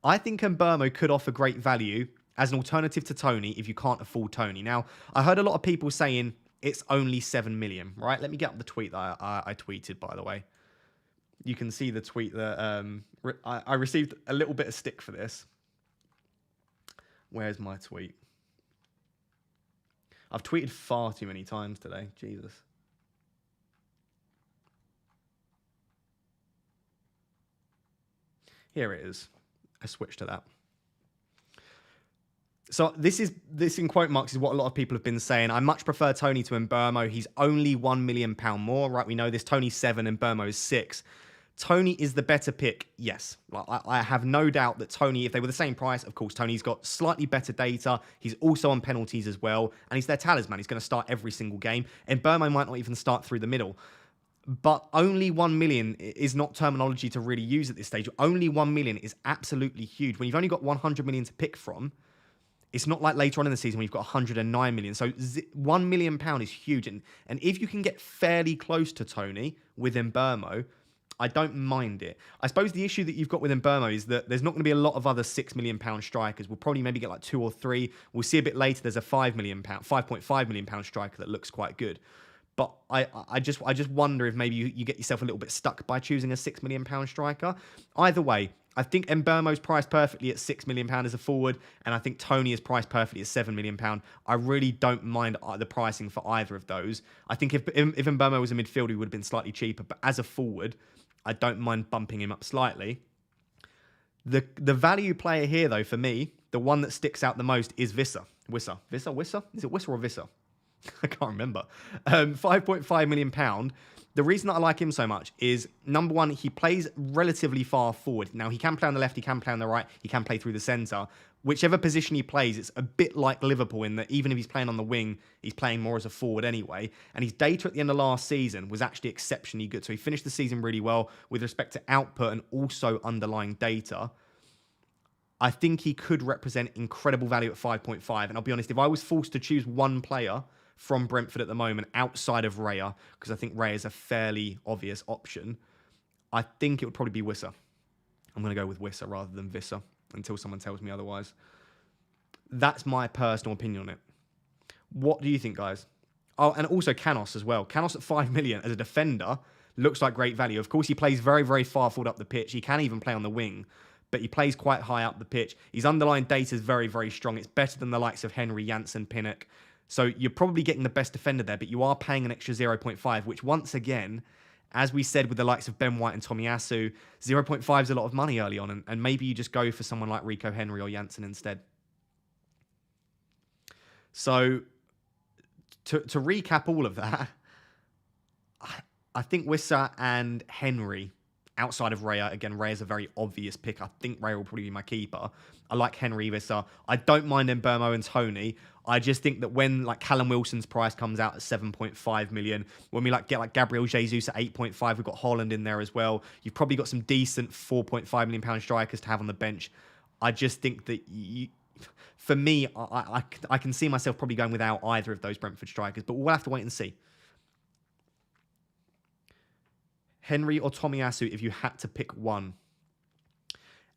I think Mbeumo could offer great value as an alternative to Toney if you can't afford Toney. Now, I heard a lot of people saying it's only 7 million, right? Let me get up the tweet that I tweeted, by the way. You can see the tweet that I received a little bit of stick for this. Where's my tweet? I've tweeted far too many times today. Jesus. Here it is. I switched to that. So this in quote marks is what a lot of people have been saying. I much prefer Toney to Mbeumo. He's only £1 million more, right? We know this. Toney's 7 and Mbeumo is 6. Toney is the better pick, yes. I have no doubt that Toney, if they were the same price, of course, Toney's got slightly better data. He's also on penalties as well, and he's their talisman. He's going to start every single game, and Mbeumo might not even start through the middle. But only 1 million is not terminology to really use at this stage. Only 1 million is absolutely huge. When you've only got 100 million to pick from, it's not like later on in the season when you've got 109 million. So £1 million is huge. And if you can get fairly close to Toney with Mbeumo, I don't mind it. I suppose the issue that you've got with Mbeumo is that there's not going to be a lot of other £6 million strikers. We'll probably maybe get like 2 or 3. We'll see a bit later there's a £5.5 million striker that looks quite good. But I just wonder if maybe you get yourself a little bit stuck by choosing a £6 million striker. Either way, I think Mbeumo's priced perfectly at £6 million as a forward, and I think Toney is priced perfectly at £7 million. I really don't mind the pricing for either of those. I think if Mbeumo was a midfielder, he would have been slightly cheaper, but as a forward, I don't mind bumping him up slightly. The value player here, though, for me, the one that sticks out the most is Wissa. Wissa? Is it Wissa or Wissa? I can't remember. £5.5 million. The reason that I like him so much is, number one, he plays relatively far forward. Now, he can play on the left, he can play on the right, he can play through the centre. Whichever position he plays, it's a bit like Liverpool in that even if he's playing on the wing, he's playing more as a forward anyway. And his data at the end of last season was actually exceptionally good. So he finished the season really well with respect to output and also underlying data. I think he could represent incredible value at 5.5. And I'll be honest, if I was forced to choose one player from Brentford at the moment outside of Raya, because I think Raya is a fairly obvious option, I think it would probably be Wissa. I'm going to go with Wissa rather than Vissa until someone tells me otherwise. That's my personal opinion on it. What do you think, guys? Oh, and also Canos as well. Canos at 5 million as a defender looks like great value. Of course, he plays very, very far forward up the pitch. He can even play on the wing, but he plays quite high up the pitch. His underlying data is very, very strong. It's better than the likes of Henry, Janssen, Pinnock. So you're probably getting the best defender there, but you are paying an extra 0.5, which once again, as we said with the likes of Ben White and Tomiyasu, 0.5 is a lot of money early on, and maybe you just go for someone like Rico Henry or Janssen instead. So to recap all of that, I think Wissa and Henry, outside of Raya, again, Raya's a very obvious pick. I think Raya will probably be my keeper. I like Henry, Wissa. I don't mind Mbeumo and Tony. I just think that when like Callum Wilson's price comes out at 7.5 million, when we get like Gabriel Jesus at 8.5, we've got HAALAND in there as well. You've probably got some decent 4.5 million pound strikers to have on the bench. I just think that for me, I can see myself probably going without either of those Brentford strikers, but we'll have to wait and see. Henry or Tomiyasu if you had to pick one.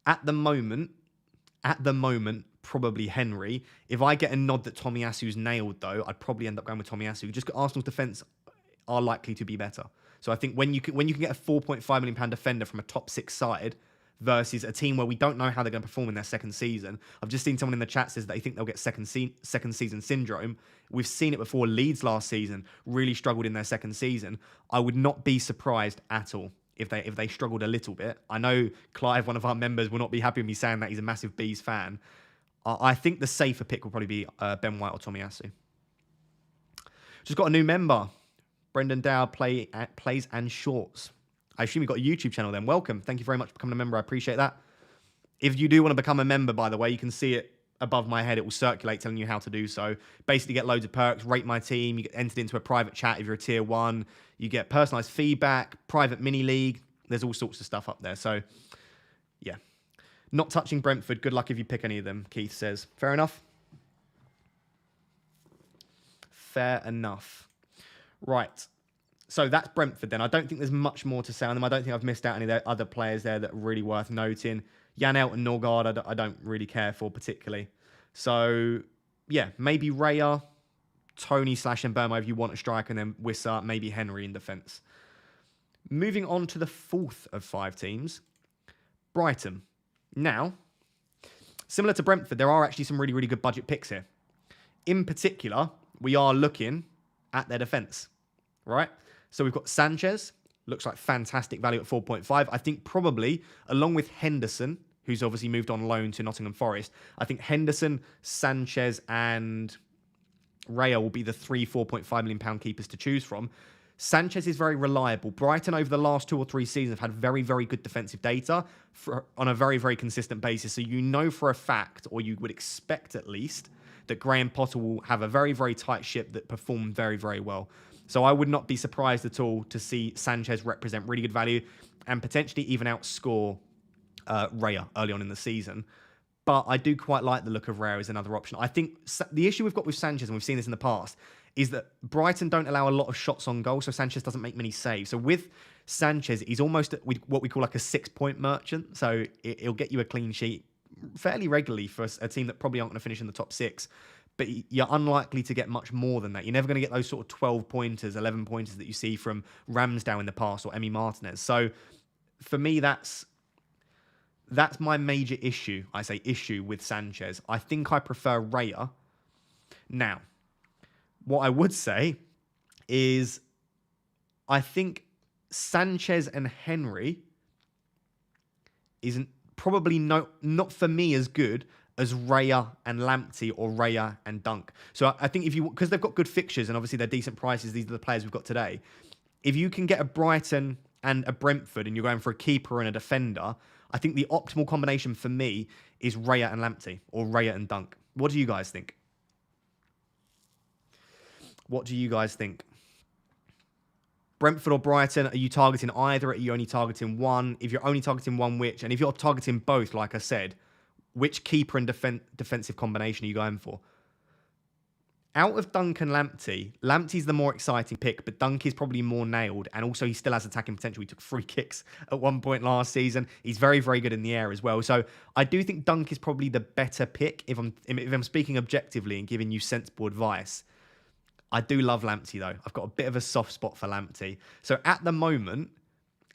At the moment, probably Henry. If I get a nod that Tomiyasu's nailed, though, I'd probably end up going with Tomiyasu. Just Arsenal's defence are likely to be better. So I think when you can get a 4.5 million pound defender from a top 6 side versus a team where we don't know how they're going to perform in their second season. I've just seen someone in the chat says that they think they'll get second season syndrome. We've seen it before. Leeds last season really struggled in their second season. I would not be surprised at all if they struggled a little bit. I know Clive, one of our members, will not be happy with me saying that. He's a massive Bees fan. I think the safer pick will probably be Ben White or Tomiyasu. Just got a new member. Brendan Dow plays and shorts. I assume you've got a YouTube channel then. Welcome. Thank you very much for becoming a member. I appreciate that. If you do want to become a member, by the way, you can see it above my head. It will circulate telling you how to do so. Basically get loads of perks, rate my team. You get entered into a private chat if you're a tier 1. You get personalized feedback, private mini league. There's all sorts of stuff up there. So, yeah. Not touching Brentford. Good luck if you pick any of them, Keith says. Fair enough? Fair enough. Right. So that's Brentford then. I don't think there's much more to say on them. I don't think I've missed out any of the other players there that are really worth noting. Jan Elton Norgard, I don't really care for particularly. So, yeah, maybe Raya, Tony / Mbeumo if you want a striker, and then Wissa, maybe Henry in defence. Moving on to the fourth of 5 teams, Brighton. Now, similar to Brentford, there are actually some really, really good budget picks here. In particular, we are looking at their defence, right? So we've got Sanchez, looks like fantastic value at 4.5. I think probably, along with Henderson, who's obviously moved on loan to Nottingham Forest, I think Henderson, Sanchez, and Raya will be the 3 £4.5 million keepers to choose from. Sanchez is very reliable. Brighton over the last 2 or 3 seasons have had very, very good defensive data on a very, very consistent basis. So you know for a fact, or you would expect at least, that Graham Potter will have a very, very tight ship that perform very, very well. So I would not be surprised at all to see Sanchez represent really good value and potentially even outscore Raya early on in the season. But I do quite like the look of Raya as another option. I think the issue we've got with Sanchez, and we've seen this in the past, is that Brighton don't allow a lot of shots on goal, so Sanchez doesn't make many saves. So with Sanchez, he's almost what we call like a 6-point merchant. So it'll get you a clean sheet fairly regularly for a team that probably aren't going to finish in the top 6. But you're unlikely to get much more than that. You're never going to get those sort of 12-pointers, 11-pointers that you see from Ramsdale in the past or Emi Martinez. So for me, that's my major issue. I say issue with Sanchez. I think I prefer Raya. Now, what I would say is I think Sanchez and Henry isn't probably not for me as good as Raya and Lamptey or Raya and Dunk. So I think because they've got good fixtures and obviously they're decent prices, these are the players we've got today. If you can get a Brighton and a Brentford and you're going for a keeper and a defender, I think the optimal combination for me is Raya and Lamptey or Raya and Dunk. What do you guys think? What do you guys think? Brentford or Brighton, are you targeting either? Are you only targeting one? If you're only targeting one, which? And if you're targeting both, like I said, which keeper and defensive combination are you going for? Out of Dunk and Lamptey, Lamptey's the more exciting pick, but Dunk is probably more nailed, and also he still has attacking potential. He took free kicks at one point last season. He's very, very good in the air as well. So I do think Dunk is probably the better pick if I'm speaking objectively and giving you sensible advice. I do love Lamptey though. I've got a bit of a soft spot for Lamptey. So at the moment,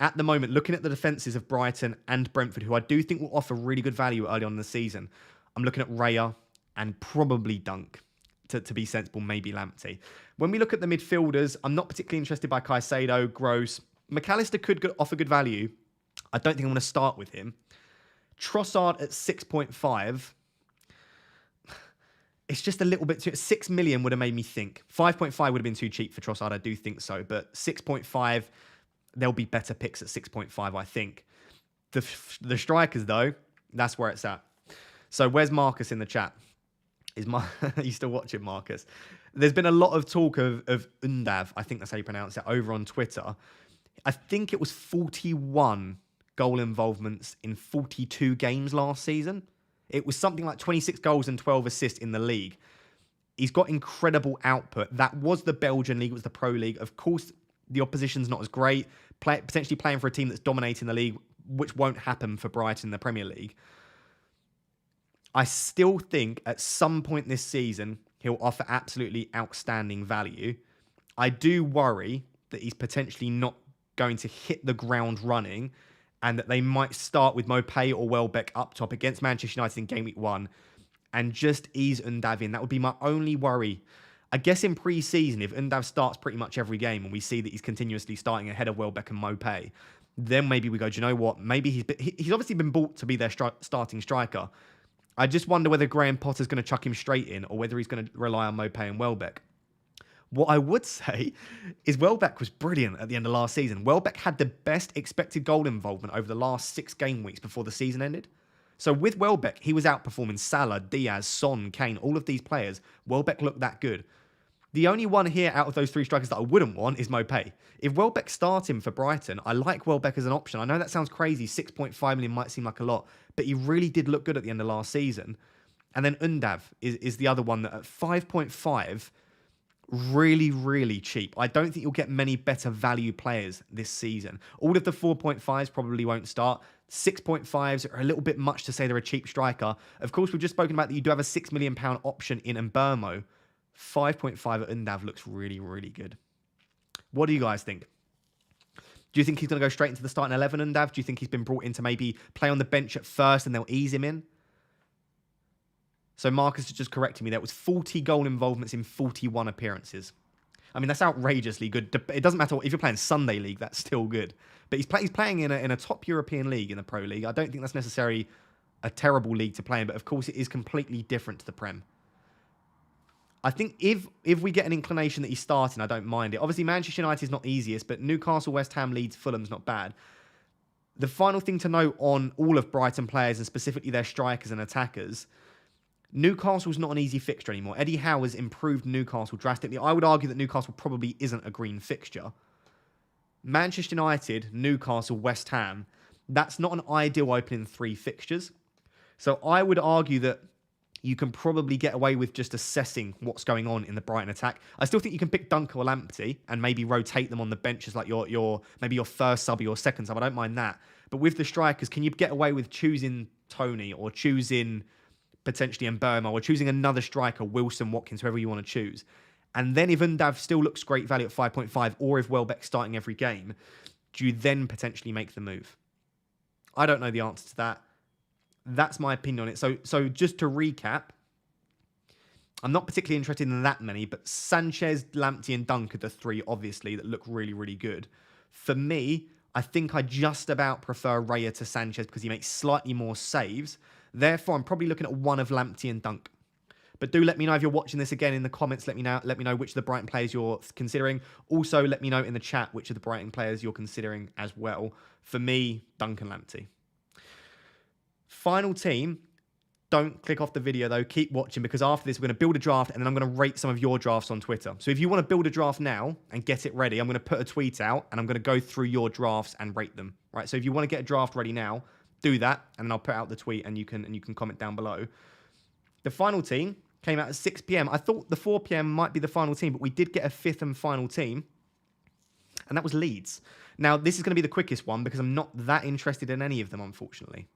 looking at the defences of Brighton and Brentford, who I do think will offer really good value early on in the season, I'm looking at Raya and probably Dunk. To be sensible, maybe Lamptey. When we look at the midfielders, I'm not particularly interested by Caicedo, Gross. McAllister could offer good value. I don't think I'm going to start with him. Trossard at 6.5. It's just a little bit too... 6 million would have made me think. 5.5 would have been too cheap for Trossard, I do think so. But 6.5, there'll be better picks at 6.5, I think. The strikers, though, that's where it's at. So where's Marcus in the chat? Are you still watching, Marcus? There's been a lot of talk of Undav, I think that's how you pronounce it, over on Twitter. I think it was 41 goal involvements in 42 games last season. It was something like 26 goals and 12 assists in the league. He's got incredible output. That was the Belgian league, it was the Pro League. Of course, the opposition's not as great. Potentially playing for a team that's dominating the league, which won't happen for Brighton in the Premier League. I still think at some point this season, he'll offer absolutely outstanding value. I do worry that he's potentially not going to hit the ground running and that they might start with Mopé or Welbeck up top against Manchester United in Game Week 1 and just ease Undav in. That would be my only worry. I guess in pre-season, if Undav starts pretty much every game and we see that he's continuously starting ahead of Welbeck and Mopé, then maybe we go, do you know what? Maybe he's obviously been bought to be their starting striker. I just wonder whether Graham Potter's going to chuck him straight in or whether he's going to rely on Mopé and Welbeck. What I would say is Welbeck was brilliant at the end of last season. Welbeck had the best expected goal involvement over the last 6 game weeks before the season ended. So with Welbeck, he was outperforming Salah, Diaz, Son, Kane, all of these players. Welbeck looked that good. The only one here out of those 3 strikers that I wouldn't want is Mopé. If Welbeck starts him for Brighton, I like Welbeck as an option. I know that sounds crazy. 6.5 million might seem like a lot, but he really did look good at the end of last season. And then Undav is the other one that at 5.5, really, really cheap. I don't think you'll get many better value players this season. All of the 4.5s probably won't start. 6.5s are a little bit much to say they're a cheap striker. Of course, we've just spoken about that you do have a £6 million option in Mbermo. 5.5 at Undav looks really, really good. What do you guys think? Do you think he's going to go straight into the starting 11, Undav? Do you think he's been brought in to maybe play on the bench at first and they'll ease him in? So Marcus is just correcting me. That was 40 goal involvements in 41 appearances. I mean, that's outrageously good. It doesn't matter if you're playing Sunday League, that's still good. But he's playing in a top European league in the Pro League. I don't think that's necessarily a terrible league to play in, but of course it is completely different to the Prem. I think if we get an inclination that he's starting, I don't mind it. Obviously, Manchester United is not easiest, but Newcastle, West Ham, Leeds, Fulham's not bad. The final thing to note on all of Brighton players, and specifically their strikers and attackers, Newcastle's not an easy fixture anymore. Eddie Howe has improved Newcastle drastically. I would argue that Newcastle probably isn't a green fixture. Manchester United, Newcastle, West Ham, that's not an ideal opening 3 fixtures. So I would argue that you can probably get away with just assessing what's going on in the Brighton attack. I still think you can pick Dunk or Lamptey and maybe rotate them on the bench as like your maybe your first sub or your second sub. I don't mind that. But with the strikers, can you get away with choosing Tony or choosing potentially Mbermo or choosing another striker, Wilson, Watkins, whoever you want to choose? And then if Undav still looks great value at 5.5 or if Welbeck's starting every game, do you then potentially make the move? I don't know the answer to that. That's my opinion on it. So just to recap, I'm not particularly interested in that many, but Sanchez, Lamptey, and Dunk are the 3, obviously, that look really, really good. For me, I think I just about prefer Raya to Sanchez because he makes slightly more saves. Therefore, I'm probably looking at one of Lamptey and Dunk. But do let me know if you're watching this again in the comments. Let me know which of the Brighton players you're considering. Also, let me know in the chat which of the Brighton players you're considering as well. For me, Dunk and Lamptey. Final team, don't click off the video though, keep watching because after this we're going to build a draft and then I'm going to rate some of your drafts on Twitter. So if you want to build a draft now and get it ready, I'm going to put a tweet out and I'm going to go through your drafts and rate them. Right? So if you want to get a draft ready now, do that and then I'll put out the tweet and you can comment down below. The final team, came out at 6 p.m. I thought the 4 p.m. might be the final team, but we did get a fifth and final team, and that was Leeds. Now, this is going to be the quickest one because I'm not that interested in any of them, unfortunately.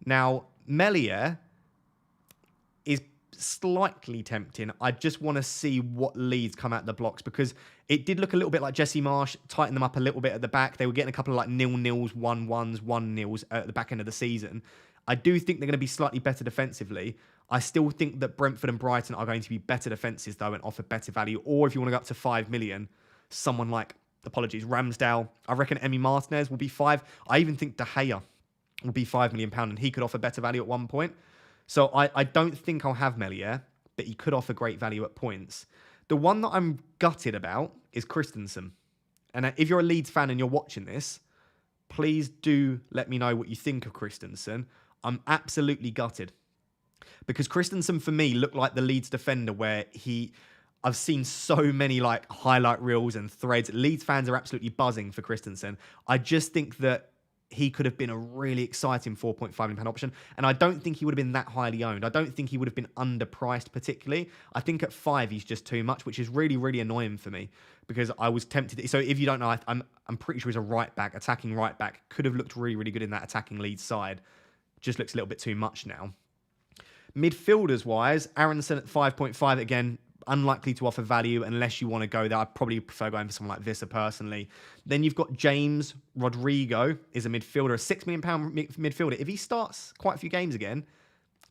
Now, Melier is slightly tempting. I just want to see what Leeds come out the blocks because it did look a little bit like Jesse Marsh, tighten them up a little bit at the back. They were getting a couple of like 0-0s, 1-1s, 1-0s at the back end of the season. I do think they're going to be slightly better defensively. I still think that Brentford and Brighton are going to be better defences though and offer better value. Or if you want to go up to 5 million, someone like, apologies, Ramsdale. I reckon Emi Martinez will be 5. I even think De Gea will be £5 million and he could offer better value at one point. So I don't think I'll have Melier, but he could offer great value at points. The one that I'm gutted about is Christensen. And if you're a Leeds fan and you're watching this, please do let me know what you think of Christensen. I'm absolutely gutted. Because Christensen, for me, looked like the Leeds defender where I've seen so many like highlight reels and threads. Leeds fans are absolutely buzzing for Christensen. I just think that he could have been a really exciting £4.5 million option. And I don't think he would have been that highly owned. I don't think he would have been underpriced particularly. I think at 5, he's just too much, which is really, really annoying for me because I was tempted. So if you don't know, I'm pretty sure he's a right back, attacking right back. Could have looked really, really good in that attacking Leeds side. Just looks a little bit too much now. Midfielders wise, Aronson at 5.5 again, unlikely to offer value unless you want to go there. I'd probably prefer going for someone like Visser personally. Then you've got James Rodrigo is a midfielder, a £6 million midfielder. If he starts quite a few games again,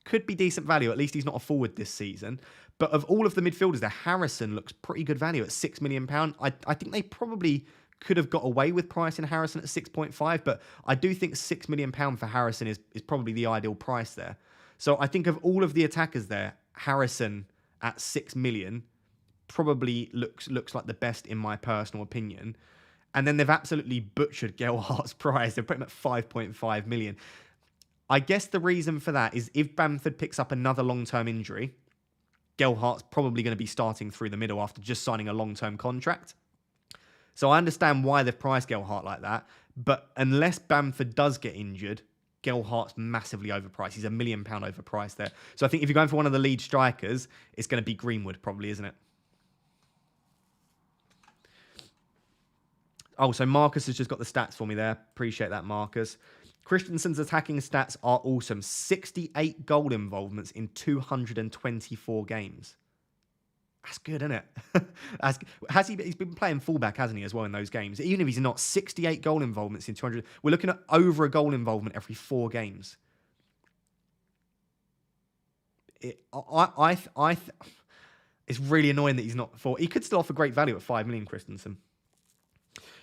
could be decent value. At least he's not a forward this season. But of all of the midfielders there, Harrison looks pretty good value at £6 million. I think they probably could have got away with pricing Harrison at 6.5, but I do think £6 million for Harrison is probably the ideal price there. So I think of all of the attackers there, Harrison at 6 million probably looks like the best in my personal opinion. And then they've absolutely butchered Gelhardt's price. They've put him at 5.5 million. I guess the reason for that is if Bamford picks up another long-term injury, Gelhardt's probably going to be starting through the middle after just signing a long-term contract. So I understand why they've priced Gelhardt like that. But unless Bamford does get injured, Gelhardt's massively overpriced. He's £1 million overpriced there. So I think if you're going for one of the lead strikers, it's going to be Greenwood probably, isn't it? Oh, so Marcus has just got the stats for me there. Appreciate that, Marcus. Christensen's attacking stats are awesome. 68 goal involvements in 224 games. That's good, isn't it? He's been playing fullback, hasn't he, as well in those games? Even if he's not, 68 goal involvements in 200. We're looking at over a goal involvement every 4 games. It's really annoying that he's not 4. He could still offer great value at 5 million, Christensen.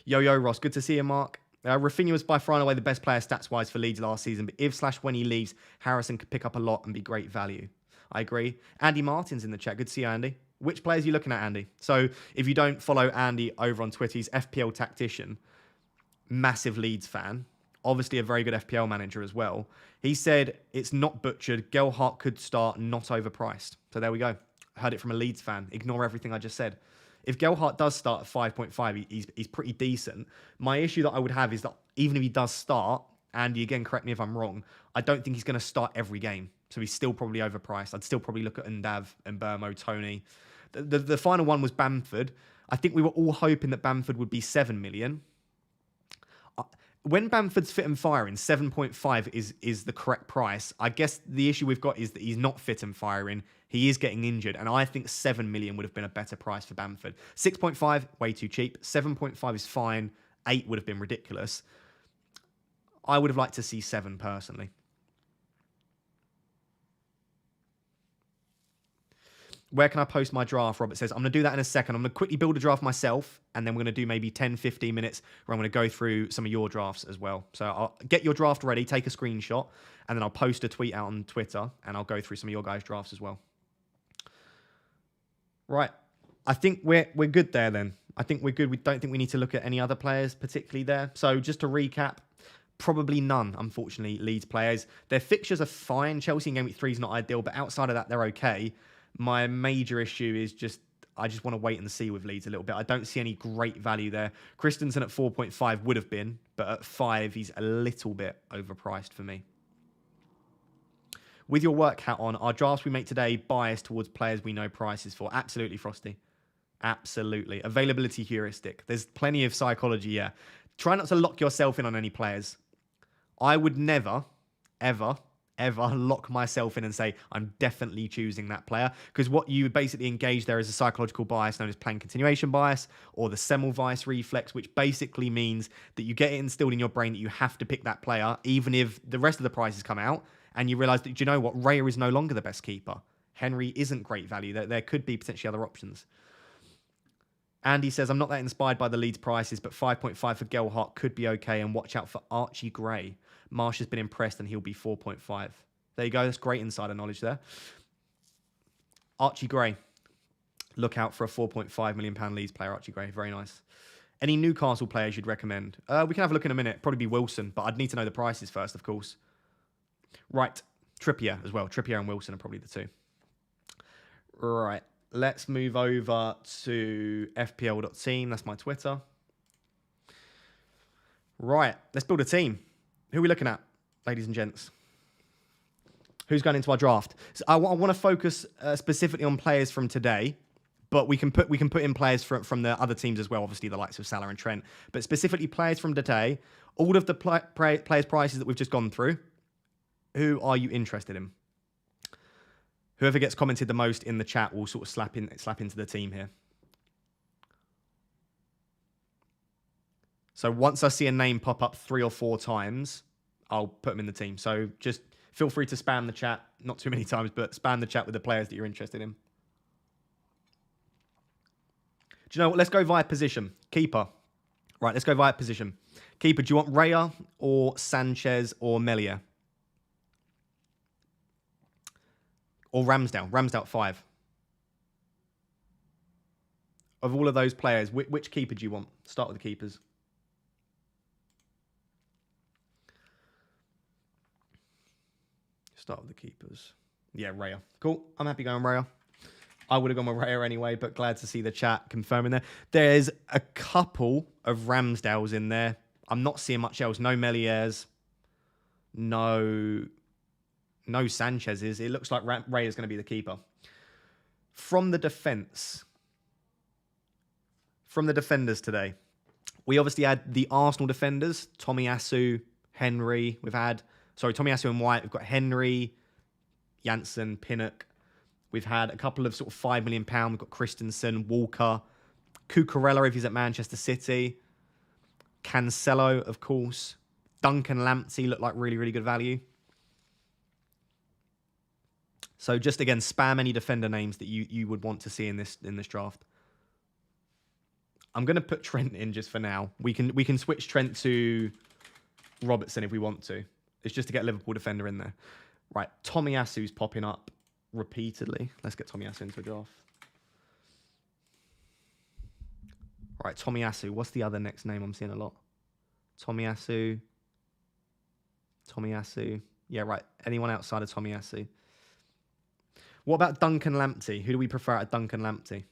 Yo, Ross. Good to see you, Mark. Rafinha was by far and away the best player stats-wise for Leeds last season, but if/when he leaves, Harrison could pick up a lot and be great value. I agree. Andy Martin's in the chat. Good to see you, Andy. Which players are you looking at, Andy? So if you don't follow Andy over on Twitter, he's FPL Tactician, massive Leeds fan, obviously a very good FPL manager as well. He said it's not butchered. Gelhardt could start not overpriced. So there we go. Heard it from a Leeds fan. Ignore everything I just said. If Gelhardt does start at 5.5, he's pretty decent. My issue that I would have is that even if he does start, Andy, again, correct me if I'm wrong, I don't think he's going to start every game. So he's still probably overpriced. I'd still probably look at Undav, Mbermo, Tony. The final one was Bamford. I think we were all hoping that Bamford would be 7 million. When Bamford's fit and firing, 7.5 is the correct price. I guess the issue we've got is that he's not fit and firing. He is getting injured. And I think 7 million would have been a better price for Bamford. 6.5, way too cheap. 7.5 is fine. 8 would have been ridiculous. I would have liked to see 7 personally. Where can I post my draft? Robert says, I'm going to do that in a second. I'm going to quickly build a draft myself, and then we're going to do maybe 10, 15 minutes where I'm going to go through some of your drafts as well. So I'll get your draft ready, take a screenshot, and then I'll post a tweet out on Twitter, and I'll go through some of your guys' drafts as well. Right. I think we're good there then. I think we're good. We don't think we need to look at any other players particularly there. So just to recap, probably none, unfortunately, Leeds players. Their fixtures are fine. Chelsea in Game Week 3 is not ideal, but outside of that, they're okay. My major issue is I just want to wait and see with Leeds a little bit. I don't see any great value there. Christensen at 4.5 would have been, but at 5, he's a little bit overpriced for me. With your work hat on, our drafts we make today biased towards players we know prices for. Absolutely, Frosty. Absolutely. Availability heuristic. There's plenty of psychology, yeah. Try not to lock yourself in on any players. I would never, ever, ever lock myself in and say, I'm definitely choosing that player. Because what you basically engage there is a psychological bias known as plan continuation bias or the Semmelweis reflex, which basically means that you get it instilled in your brain that you have to pick that player, even if the rest of the prices come out and you realize that, do you know what? Raya is no longer the best keeper. Henry isn't great value. There could be potentially other options. Andy says, I'm not that inspired by the Leeds prices, but 5.5 for Gelhardt could be okay. And watch out for Archie Gray. Marsh has been impressed and he'll be 4.5. There you go. That's great insider knowledge there. Archie Gray. Look out for a £4.5 million Leeds player, Archie Gray. Very nice. Any Newcastle players you'd recommend? We can have a look in a minute. Probably be Wilson, but I'd need to know the prices first, of course. Right. Trippier as well. Trippier and Wilson are probably the two. Right. Let's move over to FPL.team. That's my Twitter. Right. Let's build a team. Who are we looking at, ladies and gents? Who's going into our draft? So I want to focus specifically on players from today, but we can put in players from the other teams as well, obviously the likes of Salah and Trent. But specifically players from today, all of the players' prices that we've just gone through, who are you interested in? Whoever gets commented the most in the chat will sort of slap into the team here. So once I see a name pop up 3 or 4 times, I'll put them in the team. So just feel free to spam the chat, not too many times, but spam the chat with the players that you're interested in. Do you know what? Let's go via position. Keeper. Right, let's go via position. Keeper, do you want Raya or Sanchez or Melia? Or Ramsdale. Ramsdale at 5. Of all of those players, which keeper do you want? Start with the keepers. Start with the keepers. Yeah, Raya. Cool. I'm happy going Raya. I would have gone with Raya anyway, but glad to see the chat confirming there. There's a couple of Ramsdales in there. I'm not seeing much else. No Meliers. No Sanchez's. It looks like Ray is going to be the keeper. From the defenders today, we obviously had the Arsenal defenders, Tomiyasu, Henry. Tomiyasu and White. We've got Henry, Janssen, Pinnock. We've had a couple of sort of £5 million. We've got Christensen, Walker, Cucurella if he's at Manchester City, Cancelo, of course. Duncan Lamptey looked like really, really good value. So just again, spam any defender names that you would want to see in this draft. I'm going to put Trent in just for now. We can switch Trent to Robertson if we want to. It's just to get a Liverpool defender in there. Right, Tomiyasu's popping up repeatedly. Let's get Tomiyasu into a draft. Right, Tomiyasu. What's the other next name I'm seeing a lot? Tomiyasu. Yeah, right. Anyone outside of Tomiyasu? What about Duncan Lamptey? Who do we prefer at Duncan Lamptey?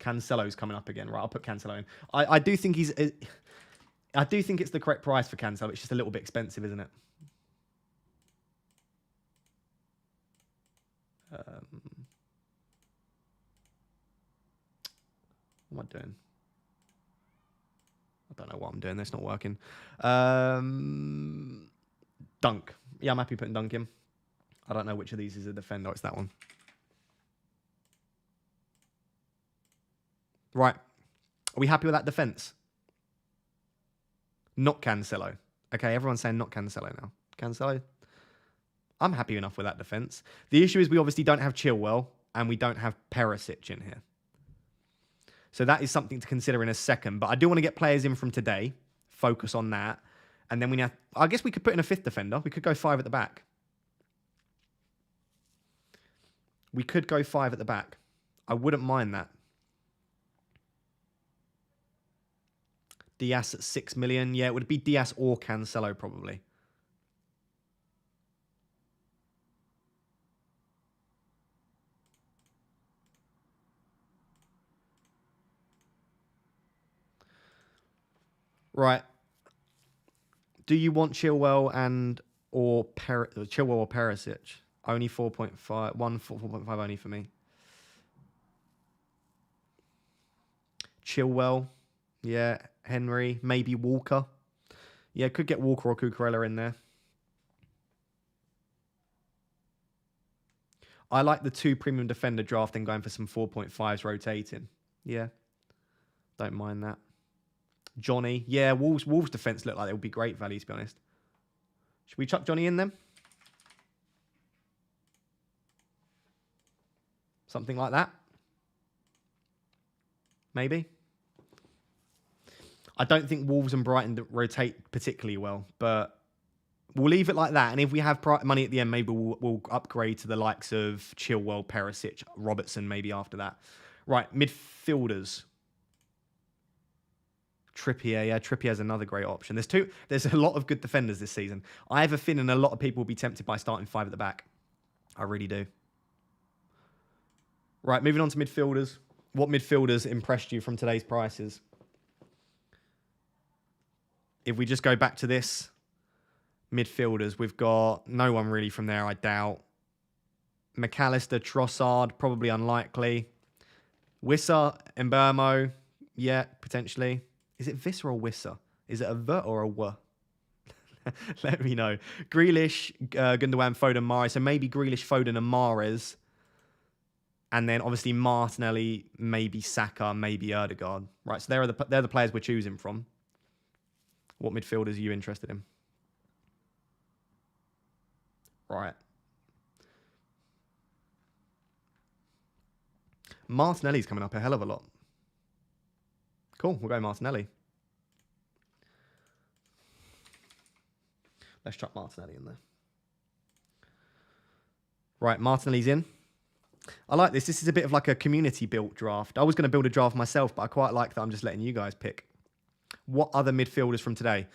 Cancelo's coming up again. Right, I'll put Cancelo in. I do think I do think it's the correct price for Cancelo. It's just a little bit expensive, isn't it? What am I doing? I don't know what I'm doing. That's not working. Dunk. Yeah, I'm happy putting Dunk in. I don't know which of these is a defender. It's that one. Right. Are we happy with that defence? Not Cancelo. Okay, everyone's saying not Cancelo now. Cancelo? I'm happy enough with that defence. The issue is we obviously don't have Chilwell and we don't have Perisic in here. So that is something to consider in a second. But I do want to get players in from today. Focus on that. And then I guess we could put in a 5th defender. We could go 5 at the back. We could go 5 at the back. I wouldn't mind that. Diaz at 6 million. Yeah, it would be Diaz or Cancelo probably. Right. Do you want Chilwell or Perisic? Only 4.5. 4.5 only for me. Chilwell. Yeah. Henry. Maybe Walker. Yeah, could get Walker or Cucurella in there. I like the 2 premium defender draft and going for some 4.5s rotating. Yeah. Don't mind that. Johnny. Yeah, Wolves defense look like they would be great value, to be honest. Should we chuck Johnny in them? Something like that. Maybe. I don't think Wolves and Brighton rotate particularly well, but we'll leave it like that. And if we have money at the end, maybe we'll upgrade to the likes of Chilwell, Perisic, Robertson, maybe after that. Right, midfielders. Trippier, yeah, Trippier's another great option. There's a lot of good defenders this season. I have a feeling a lot of people will be tempted by starting 5 at the back. I really do. Right, moving on to midfielders. What midfielders impressed you from today's prices? If we just go back to this, midfielders, we've got no one really from there, I doubt. McAllister, Trossard, probably unlikely. Wissa, Mbeumo, yeah, potentially. Is it Visser or Wissa? Is it a V or a W? Let me know. Grealish, Gundogan, Foden, Mahrez. So maybe Grealish, Foden and Mahrez. And then obviously Martinelli, maybe Saka, maybe Ødegaard. Right, so they're the players we're choosing from. What midfielders are you interested in? Right. Martinelli's coming up a hell of a lot. Cool, we'll go Martinelli. Let's chuck Martinelli in there. Right, Martinelli's in. I like this. This is a bit of like a community-built draft. I was going to build a draft myself, but I quite like that I'm just letting you guys pick. What other midfielders from today?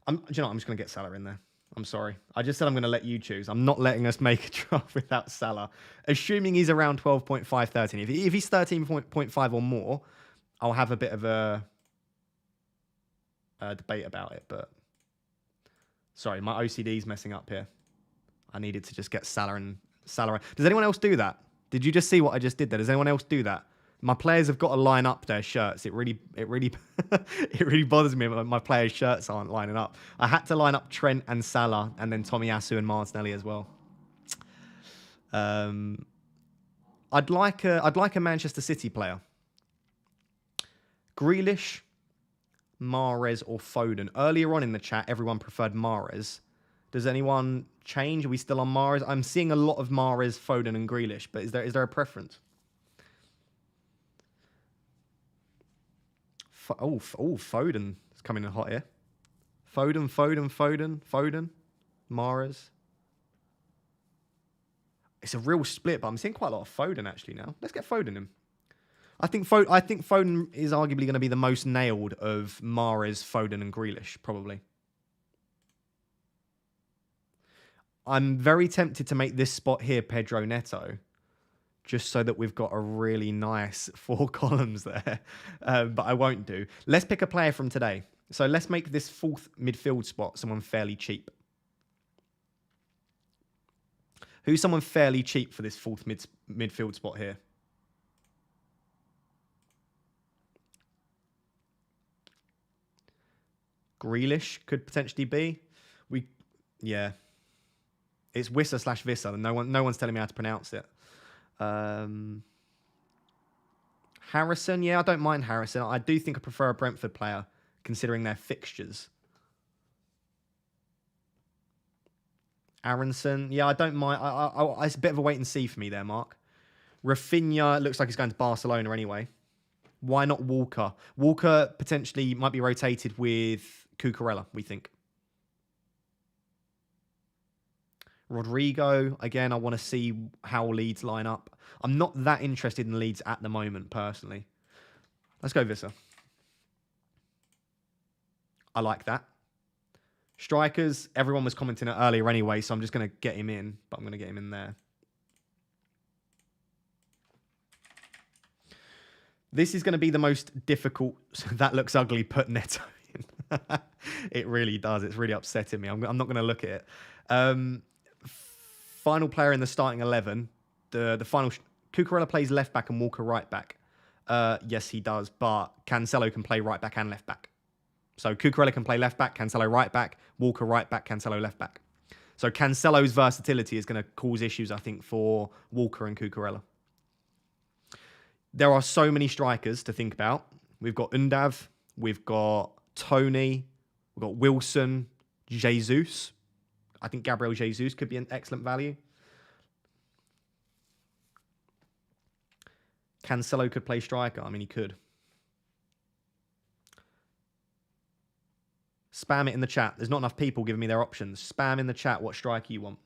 Do you know what? I'm just going to get Salah in there. I'm sorry. I just said I'm going to let you choose. I'm not letting us make a draft without Salah. Assuming he's around 12.5, 13. If he's 13.5 or more, I'll have a bit of a debate about it. But sorry, my OCD's messing up here. I needed to just get Salah and Salah. Does anyone else do that? Did you just see what I just did there? Does anyone else do that? My players have got to line up their shirts. It really it really bothers me when my players' shirts aren't lining up. I had to line up Trent and Salah and then Tomiyasu and Martinelli as well. I'd like a Manchester City player. Grealish, Mahrez or Foden. Earlier on in the chat, everyone preferred Mahrez. Does anyone change? Are we still on Mahrez? I'm seeing a lot of Mahrez, Foden and Grealish, but is there a preference? Foden is coming in hot here. Foden. Mahrez. It's a real split, but I'm seeing quite a lot of Foden actually now. Let's get Foden in. I think Foden is arguably going to be the most nailed of Mahrez, Foden and Grealish, probably. I'm very tempted to make this spot here Pedro Neto, just so that we've got a really nice 4 columns there. But I won't do. Let's pick a player from today. So let's make this 4th midfield spot someone fairly cheap. Who's someone fairly cheap for this 4th midfield spot here? Grealish could potentially be. Yeah. It's Wissa/Visser. No one's telling me how to pronounce it. Harrison, yeah, I don't mind Harrison. I do think I prefer a Brentford player, considering their fixtures. Aronson, yeah, I don't mind. It's a bit of a wait and see for me there, Mark. Rafinha, looks like he's going to Barcelona anyway. Why not Walker? Walker potentially might be rotated with Cucurella, we think. Rodrigo, again, I want to see how Leeds line up. I'm not that interested in Leeds at the moment, personally. Let's go Visser. I like that. Strikers, everyone was commenting it earlier anyway, so I'm just going to get him in, but I'm going to get him in there. This is going to be the most difficult. That looks ugly, put Neto in. It really does. It's really upsetting me. I'm not going to look at it. Final player in the starting 11. The final... Cucurella plays left back and Walker right back. Yes, he does. But Cancelo can play right back and left back. So Cucurella can play left back, Cancelo right back, Walker right back, Cancelo left back. So Cancelo's versatility is going to cause issues, I think, for Walker and Cucurella. There are so many strikers to think about. We've got Undav, we've got Tony, we've got Wilson, Jesus. I think Gabriel Jesus could be an excellent value. Cancelo could play striker. I mean, he could. Spam it in the chat. There's not enough people giving me their options. Spam in the chat what striker you want.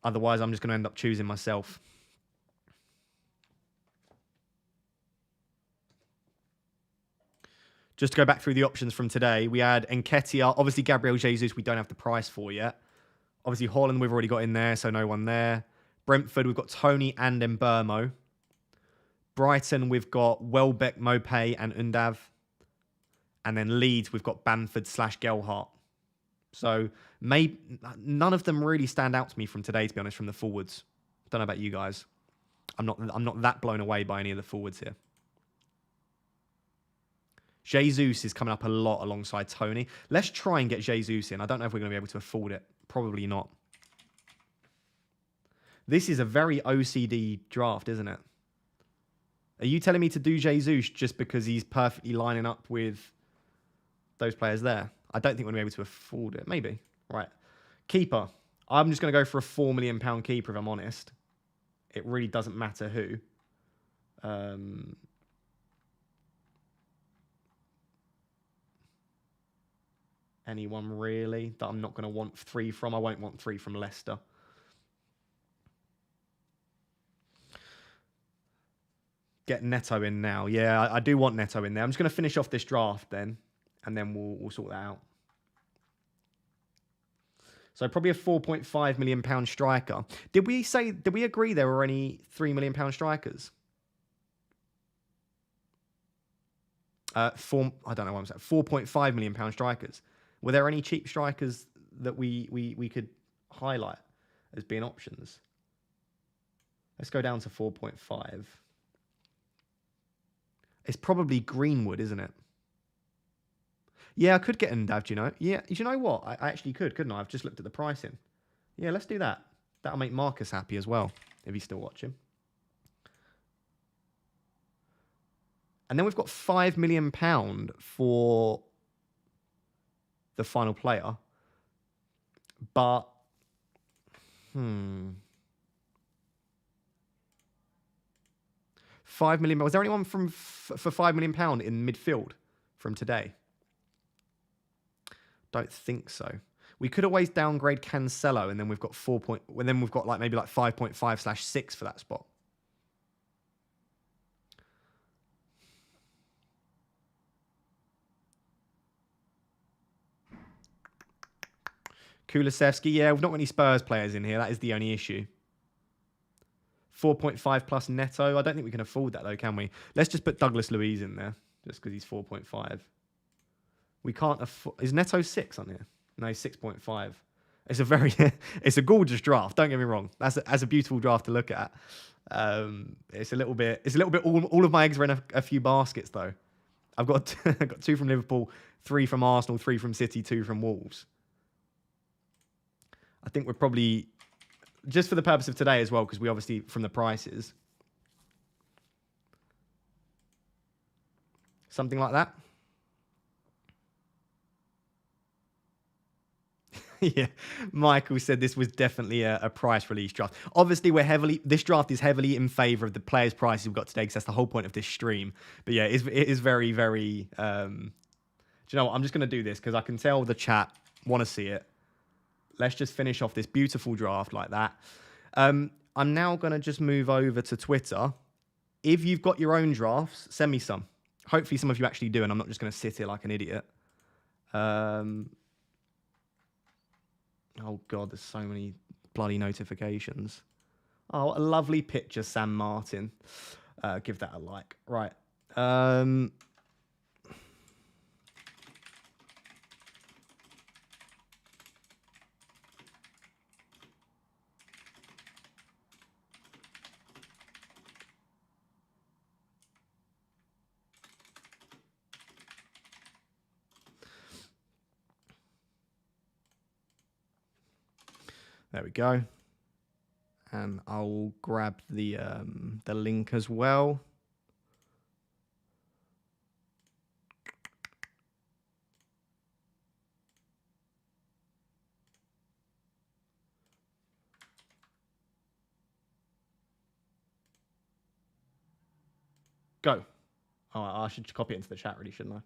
Otherwise, I'm just going to end up choosing myself. Just to go back through the options from today, we had Nketiah. Obviously, Gabriel Jesus, we don't have the price for yet. Obviously, Haaland, we've already got in there, so no one there. Brentford, we've got Tony and Mbermo. Brighton, we've got Welbeck, Mopay, and Undav. And then Leeds, we've got Bamford / Gelhardt. So none of them really stand out to me from today, to be honest, from the forwards. Don't know about you guys. I'm not that blown away by any of the forwards here. Jesus is coming up a lot alongside Tony. Let's try and get Jesus in. I don't know if we're going to be able to afford it. Probably not. This is a very OCD draft, isn't it? Are you telling me to do Jesus just because he's perfectly lining up with those players there? I don't think we're going to be able to afford it. Maybe. Right. Keeper. I'm just going to go for a £4 million keeper, if I'm honest. It really doesn't matter who. Anyone really that I'm not going to want 3 from? I won't want 3 from Leicester. Get Neto in now. Yeah, I do want Neto in there. I'm just going to finish off this draft then, and then we'll sort that out. So probably a £4.5 million striker. Did we agree there were any £3 million strikers? I don't know what I'm saying. £4.5 million strikers. Were there any cheap strikers that we could highlight as being options? Let's go down to 4.5. It's probably Greenwood, isn't it? Yeah, I could get Undav, do you know? Yeah, do you know what? I actually could, couldn't I? I've just looked at the pricing. Yeah, let's do that. That'll make Marcus happy as well, if he's still watching. And then we've got £5 million for the final player. But, £5 million. Was there anyone for £5 million in midfield from today? Don't think so. We could always downgrade Cancelo, and then we've got maybe 5.5/6 for that spot. Kulusevski, yeah, we've not got any Spurs players in here. That is the only issue. 4.5 plus Neto. I don't think we can afford that though, can we? Let's just put Douglas Luiz in there, just because he's 4.5. We can't afford... Is Neto 6 on here? No, he's 6.5. It's a very... it's a gorgeous draft, don't get me wrong. That's a beautiful draft to look at. It's a little bit... All of my eggs are in a few baskets though. I've got 2 from Liverpool, 3 from Arsenal, 3 from City, 2 from Wolves. I think we're probably... Just for the purpose of today as well, because we obviously, from the prices. Something like that. Yeah, Michael said this was definitely a price release draft. Obviously, this draft is heavily in favour of the players' prices we've got today, because that's the whole point of this stream. But yeah, it is very, very... do you know what? I'm just going to do this, because I can tell the chat want to see it. Let's just finish off this beautiful draft like that. I'm now going to just move over to Twitter. If you've got your own drafts, send me some. Hopefully some of you actually do, and I'm not just going to sit here like an idiot. Oh, God, there's so many bloody notifications. Oh, what a lovely picture, Sam Martin. Give that a like. Right. There we go. And I'll grab the link as well. Go. Oh, I should copy it into the chat, really, shouldn't I?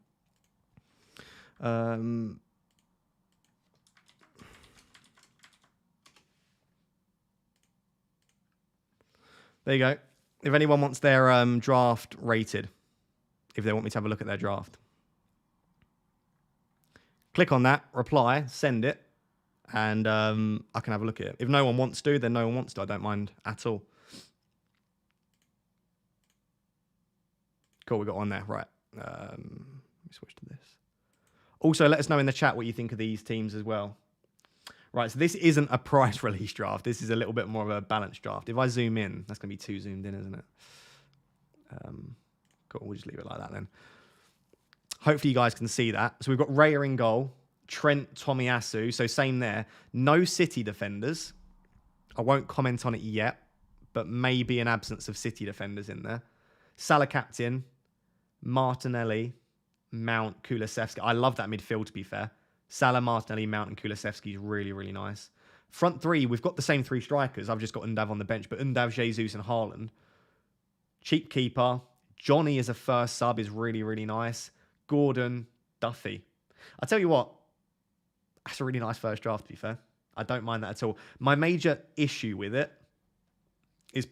There you go. If anyone wants their draft rated, if they want me to have a look at their draft, click on that, reply, send it, and I can have a look at it. If no one wants to, then no one wants to. I don't mind at all. Cool, we got on there. Right. Let me switch to this. Also, let us know in the chat what you think of these teams as well. Right, so this isn't a price release draft. This is a little bit more of a balanced draft. If I zoom in, that's going to be too zoomed in, isn't it? Cool, we'll just leave it like that then. Hopefully you guys can see that. So we've got Raya in goal, Trent, Tomiyasu. So same there. No City defenders. I won't comment on it yet, but maybe an absence of City defenders in there. Salah captain, Martinelli, Mount, Kulusevski. I love that midfield, to be fair. Salah, Martinelli, Mount, and Kulusevski is really, really nice. Front three, we've got the same three strikers. I've just got Undav on the bench, but Undav, Jesus, and Haaland. Cheap keeper. Johnny as a first sub is really, really nice. Gordon, Duffy. I tell you what, that's a really nice first draft, to be fair. I don't mind that at all. My major issue with it is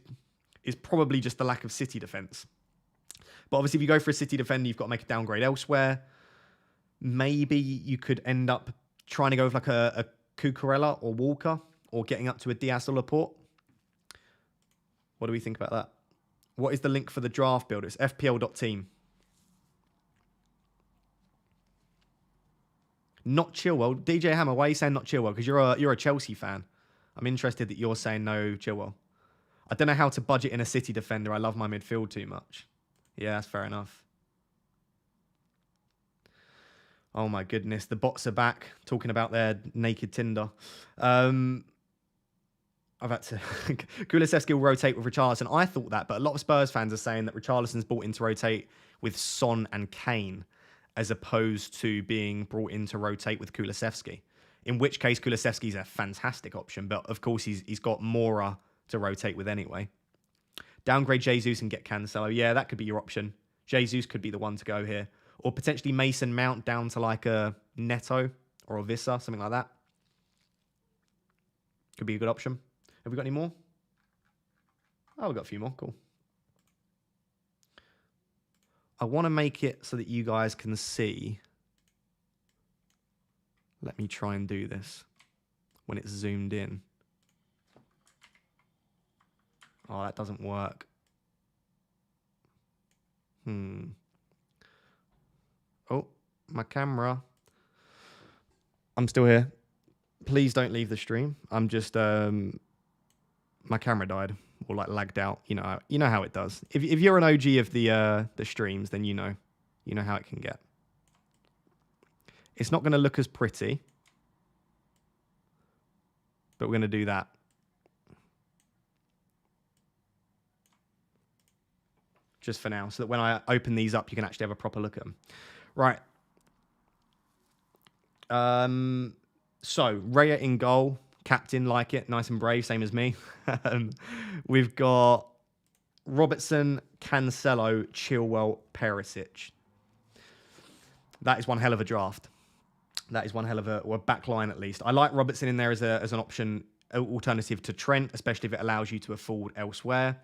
probably just the lack of City defence. But obviously, if you go for a City defender, you've got to make a downgrade elsewhere. Maybe you could end up trying to go with like a Cucurella or Walker, or getting up to a Diaz or Laporte. What do we think about that? What is the link for the draft builder? It's fpl.team. Not Chilwell. DJ Hammer, why are you saying not Chilwell? Because you're a Chelsea fan. I'm interested that you're saying no Chilwell. I don't know how to budget in a City defender. I love my midfield too much. Yeah, that's fair enough. Oh my goodness, the bots are back talking about their naked Tinder. I've had to... Kulusevski will rotate with Richarlison. I thought that, but a lot of Spurs fans are saying that Richarlison's brought in to rotate with Son and Kane, as opposed to being brought in to rotate with Kulusevski. In which case, Kulusevski's a fantastic option, but of course he's got Mora to rotate with anyway. Downgrade Jesus and get Cancelo. Yeah, that could be your option. Jesus could be the one to go here. Or potentially Mason Mount down to like a Neto or a Vissa, something like that. Could be a good option. Have we got any more? Oh, we've got a few more. Cool. I want to make it so that you guys can see. Let me try and do this when it's zoomed in. Oh, that doesn't work. Oh, my camera. I'm still here. Please don't leave the stream. I'm just my camera died or like lagged out. You know how it does. If you're an OG of the streams, then you know how it can get. It's not going to look as pretty, but we're going to do that. Just for now, so that when I open these up, you can actually have a proper look at them. Right. So, Raya in goal. Captain, like it. Nice and brave, same as me. We've got Robertson, Cancelo, Chilwell, Perisic. That is one hell of a draft. That is one hell of a back line, at least. I like Robertson in there as an option, alternative to Trent, especially if it allows you to afford elsewhere.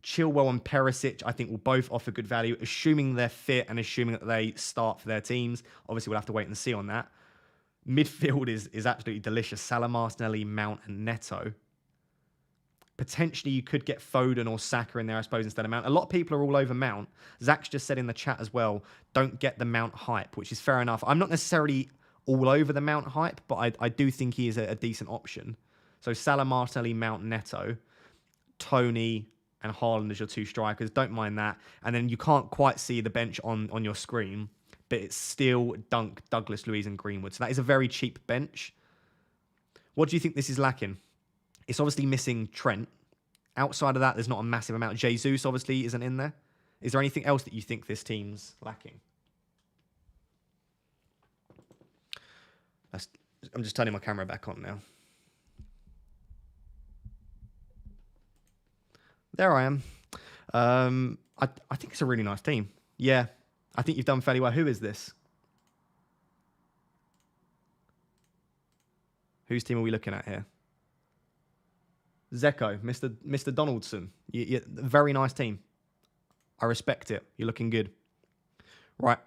Chilwell and Perisic, I think, will both offer good value, assuming they're fit and assuming that they start for their teams. Obviously, we'll have to wait and see on that. Midfield is absolutely delicious. Salah, Martinelli, Mount, and Neto. Potentially, you could get Foden or Saka in there, I suppose, instead of Mount. A lot of people are all over Mount. Zach's just said in the chat as well, don't get the Mount hype, which is fair enough. I'm not necessarily all over the Mount hype, but I do think he is a decent option. So Salah, Martinelli, Mount, Neto, Tony, and Haaland as your two strikers. Don't mind that. And then you can't quite see the bench on your screen, but it's still Dunk, Douglas, Luiz, and Greenwood. So that is a very cheap bench. What do you think this is lacking? It's obviously missing Trent. Outside of that, there's not a massive amount. Jesus obviously isn't in there. Is there anything else that you think this team's lacking? I'm just turning my camera back on now. There I am. I think it's a really nice team. Yeah, I think you've done fairly well. Who is this? Whose team are we looking at here? Zeko, Mr. Donaldson. Very nice team. I respect it. You're looking good. Right.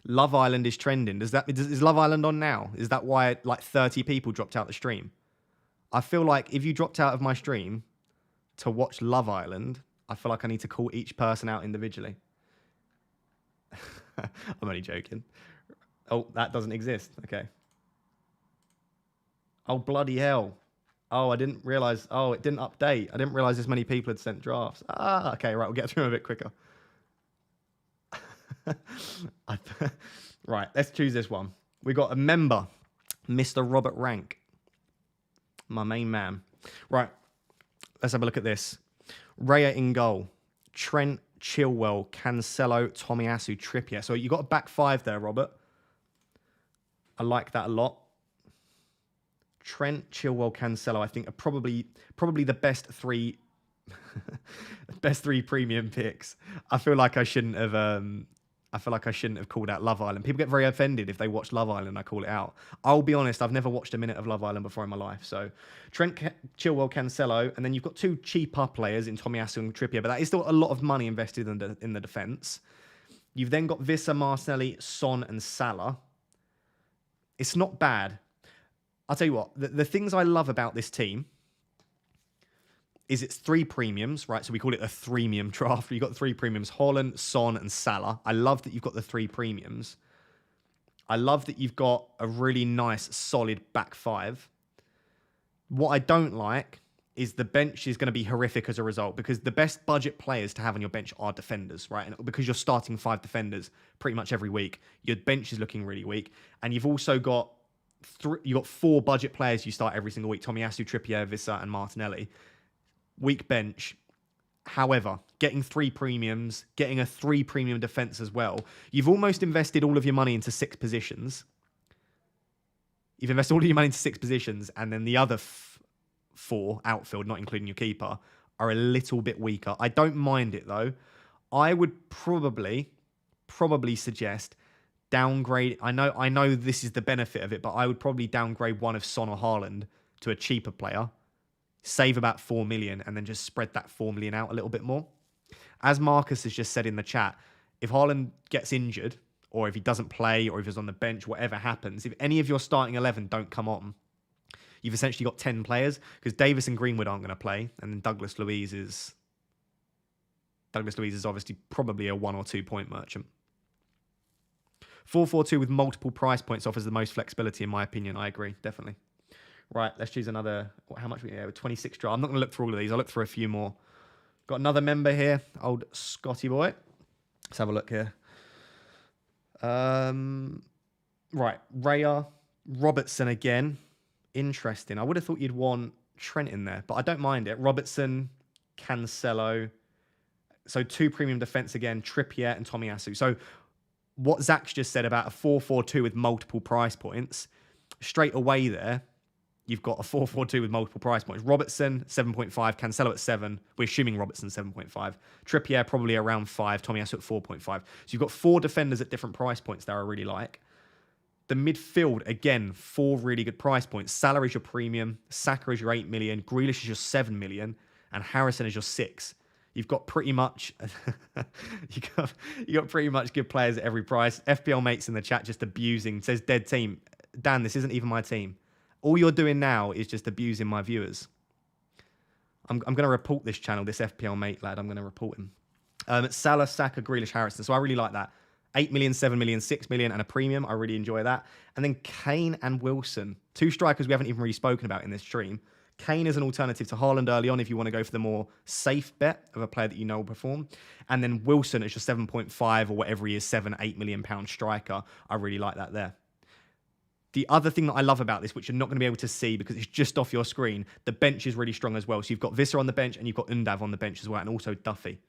Love Island is trending. Is Love Island on now? Is that why like 30 people dropped out the stream? I feel like if you dropped out of my stream to watch Love Island, I feel like I need to call each person out individually. I'm only joking. Oh, that doesn't exist. Okay. Oh, bloody hell. Oh, I didn't realise. Oh, it didn't update. I didn't realise this many people had sent drafts. Ah, okay, right. We'll get through them a bit quicker. Right, let's choose this one. We got a member, Mr. Robert Rank. My main man. Right, let's have a look at this. Raya in goal. Trent, Chilwell, Cancelo, Tomiyasu, Trippier. So you got a back five there, Robert. I like that a lot. Trent, Chilwell, Cancelo, I think are probably the best three premium picks. I feel like I shouldn't have called out Love Island. People get very offended if they watch Love Island and I call it out. I'll be honest, I've never watched a minute of Love Island before in my life. So Trent, Chilwell, Cancelo, and then you've got two cheaper players in Tomiyasu and Trippier, but that is still a lot of money invested in the defence. You've then got Vissa, Martinelli, Son, and Salah. It's not bad. I'll tell you what, the things I love about this team is it's three premiums, right? So we call it a threemium draft. You've got three premiums, Haaland, Son, and Salah. I love that you've got the three premiums. I love that you've got a really nice, solid back five. What I don't like is the bench is going to be horrific as a result because the best budget players to have on your bench are defenders, right? And because you're starting 5 defenders pretty much every week, your bench is looking really weak. And you've also got you got 4 budget players you start every single week: Tomiyasu, Trippier, Vissa, and Martinelli. Weak bench. However, getting 3 premiums, getting a 3 premium defense as well, you've almost invested all of your money into 6 positions. You've invested all of your money into 6 positions, and then the other 4 outfield, not including your keeper, are a little bit weaker. I don't mind it though. I would probably suggest downgrade. I know this is the benefit of it, but I would probably downgrade one of Son or Haaland to a cheaper player, save about 4 million, and then just spread that 4 million out a little bit more. As Marcus has just said in the chat, if Haaland gets injured, or if he doesn't play, or if he's on the bench, whatever happens, if any of your starting 11 don't come on, you've essentially got 10 players, because Davis and Greenwood aren't going to play, and then Douglas Luiz is obviously probably a 1 or 2 point merchant. 4-4-2 with multiple price points offers the most flexibility, in my opinion. I agree, definitely. Right, let's choose another. How much we have? 26 draw. I'm not going to look through all of these. I'll look through a few more. Got another member here, old Scotty boy. Let's have a look here. Right, Raya, Robertson again. Interesting. I would have thought you'd want Trent in there, but I don't mind it. Robertson, Cancelo. So 2 premium defense again, Trippier and Tomiyasu. So what Zach's just said about a 4-4-2 with multiple price points, straight away there, you've got a 4-4-2 with multiple price points. Robertson, 7.5. Cancelo at 7. We're assuming Robertson 7.5. Trippier probably around 5. Tomiyasu at 4.5. So you've got 4 defenders at different price points there I really like. The midfield, again, 4 really good price points. Salah is your premium. Saka is your 8 million. Grealish is your 7 million. And Harrison is your 6. You've got pretty much you got pretty much good players at every price. FPL mates in the chat just abusing. Says dead team. Dan, this isn't even my team. All you're doing now is just abusing my viewers. I'm going to report this channel, this FPL mate lad. I'm going to report him. Salah, Saka, Grealish, Harrison. So I really like that. 8 million, 7 million, 6 million, and a premium. I really enjoy that. And then Kane and Wilson. 2 strikers we haven't even really spoken about in this stream. Kane is an alternative to Haaland early on if you want to go for the more safe bet of a player that you know will perform. And then Wilson is your 7.5 or whatever he is, 7, 8 million pound striker. I really like that there. The other thing that I love about this, which you're not going to be able to see because it's just off your screen, the bench is really strong as well. So you've got Visser on the bench and you've got Undav on the bench as well, and also Duffy.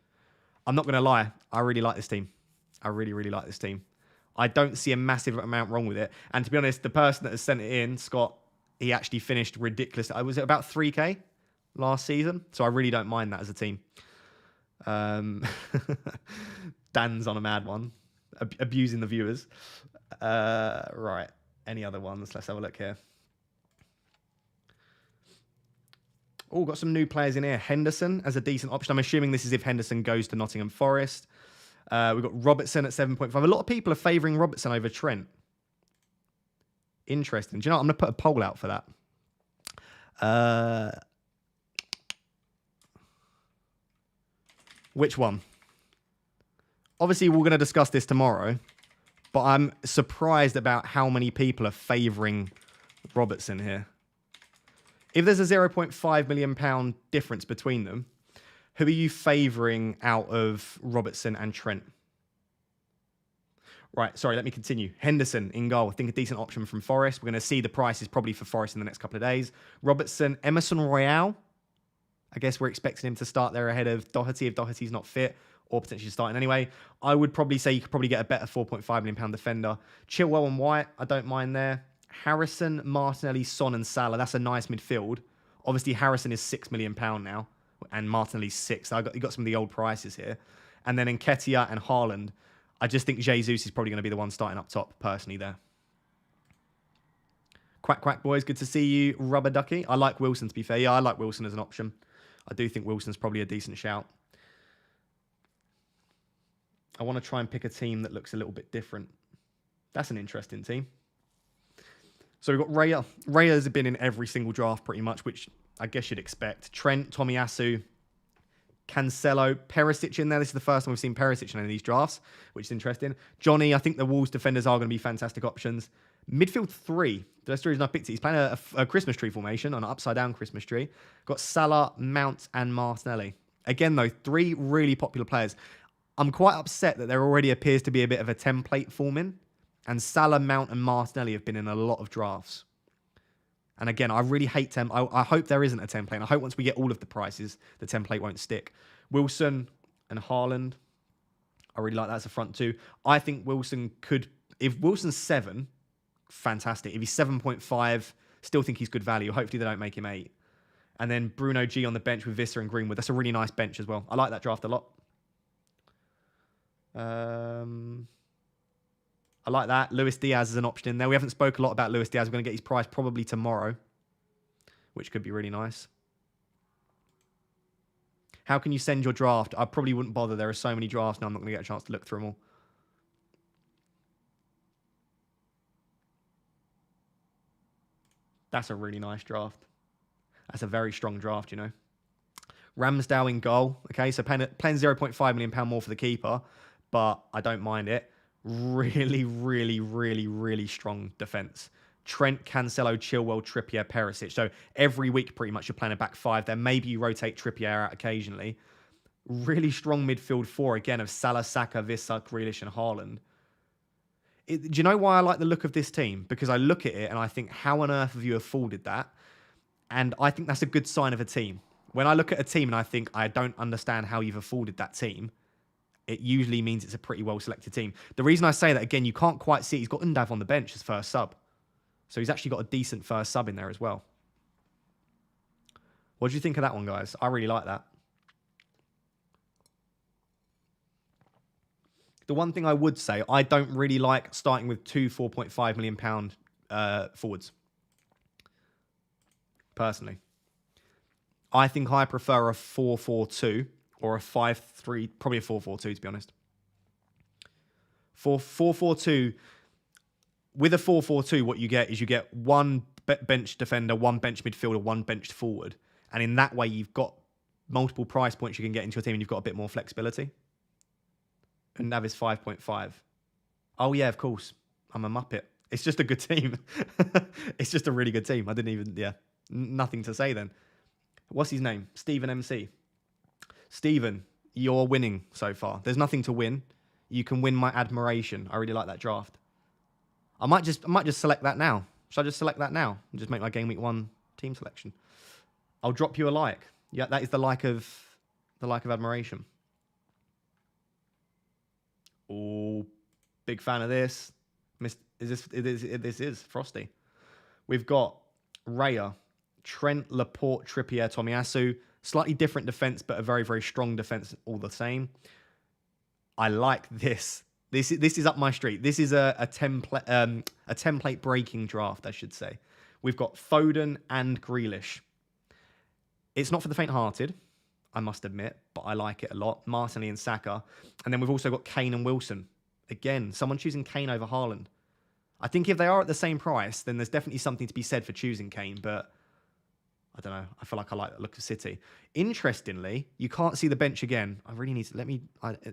I'm not going to lie, I really like this team. I really, really like this team. I don't see a massive amount wrong with it. And to be honest, the person that has sent it in, Scott, he actually finished ridiculous. Was it about 3K last season? So I really don't mind that as a team. Dan's on a mad one, abusing the viewers. Right. Any other ones? Let's have a look here. Oh, got some new players in here. Henderson as a decent option. I'm assuming this is if Henderson goes to Nottingham Forest. We've got Robertson at 7.5. A lot of people are favouring Robertson over Trent. Interesting. Do you know what? I'm going to put a poll out for that. Which one? Obviously, we're going to discuss this tomorrow. But I'm surprised about how many people are favouring Robertson here. If there's a £0.5 million difference between them, who are you favouring out of Robertson and Trent? Right, sorry, let me continue. Henderson in goal. I think a decent option from Forest. We're going to see the prices probably for Forest in the next couple of days. Robertson, Emerson Royale. I guess we're expecting him to start there ahead of Doherty if Doherty's not fit, or potentially starting anyway. I would probably say you could probably get a better £4.5 million defender. Chilwell and White, I don't mind there. Harrison, Martinelli, Son and Salah, that's a nice midfield. Obviously, Harrison is £6 million now, and Martinelli's 6. So you got some of the old prices here. And then Nketiah and Haaland, I just think Jesus is probably going to be the one starting up top, personally, there. Quack, quack, boys. Good to see you, Rubber Ducky. I like Wilson, to be fair. Yeah, I like Wilson as an option. I do think Wilson's probably a decent shout. I want to try and pick a team that looks a little bit different. That's an interesting team. So we've got Raya. Raya's been in every single draft pretty much, which I guess you'd expect. Trent, Tomiyasu, Cancelo, Perisic in there. This is the first time we've seen Perisic in any of these drafts, which is interesting. Johnny, I think the Wolves defenders are going to be fantastic options. Midfield 3. That's the reason I picked it. He's playing a Christmas tree formation, an upside-down Christmas tree. Got Salah, Mount, and Martinelli. Again, though, 3 really popular players. I'm quite upset that there already appears to be a bit of a template forming. And Salah, Mount, and Martinelli have been in a lot of drafts. And again, I really hate I hope there isn't a template. And I hope once we get all of the prices, the template won't stick. Wilson and Haaland. I really like that as a front 2. I think Wilson could... If Wilson's 7, fantastic. If he's 7.5, still think he's good value. Hopefully they don't make him 8. And then Bruno G on the bench with Visser and Greenwood. That's a really nice bench as well. I like that draft a lot. I like that. Luis Diaz is an option in there. We haven't spoke a lot about Luis Diaz. We're going to get his price probably tomorrow, which could be really nice. How can you send your draft? I probably wouldn't bother. There are so many drafts now. I'm not going to get a chance to look through them all. That's a really nice draft. That's a very strong draft, you know. Ramsdale in goal. Okay, so paying £0.5 million more for the keeper, but I don't mind it. Really, really, really, really strong defence. Trent, Cancelo, Chilwell, Trippier, Perisic. So every week, pretty much, you're playing a back 5 there. Maybe you rotate Trippier out occasionally. Really strong midfield 4, again, of Salah, Saka, Visser, Grealish, and Haaland. Do you know why I like the look of this team? Because I look at it and I think, how on earth have you afforded that? And I think that's a good sign of a team. When I look at a team and I think, I don't understand how you've afforded that team, it usually means it's a pretty well-selected team. The reason I say that, again, you can't quite see it. He's got Undav on the bench as first sub. So he's actually got a decent first sub in there as well. What do you think of that one, guys? I really like that. The one thing I would say, I don't really like starting with 2 £4.5 million forwards. Personally. I think I prefer a 4-4-2 or a 5-3, probably a 4-4-2 to be honest. For 4-4-2, with a 4-4-2, what you get is you get one bench defender, one bench midfielder, one benched forward. And in that way, you've got multiple price points you can get into your team and you've got a bit more flexibility. And Nav is 5.5. Oh, yeah, of course. I'm a Muppet. It's just a good team. It's just a really good team. I didn't even, yeah, nothing to say then. What's his name? Stephen MC. Stephen, you're winning so far. There's nothing to win. You can win my admiration. I really like that draft. I might just select that now. Should I just select that now and just make my game week 1 team selection? I'll drop you a like. Yeah, that is the like of admiration. Oh, big fan of this. This is Frosty. We've got Raya, Trent, Laporte, Trippier, Tomiyasu. Slightly different defense, but a very, very strong defense all the same. I like this. This is up my street. This is a template breaking draft, I should say. We've got Foden and Grealish. It's not for the faint-hearted, I must admit, but I like it a lot. Martinelli and Saka. And then we've also got Kane and Wilson. Again, someone choosing Kane over Haaland. I think if they are at the same price, then there's definitely something to be said for choosing Kane, but I don't know. I feel like I like the look of City. Interestingly, you can't see the bench again. I really need to...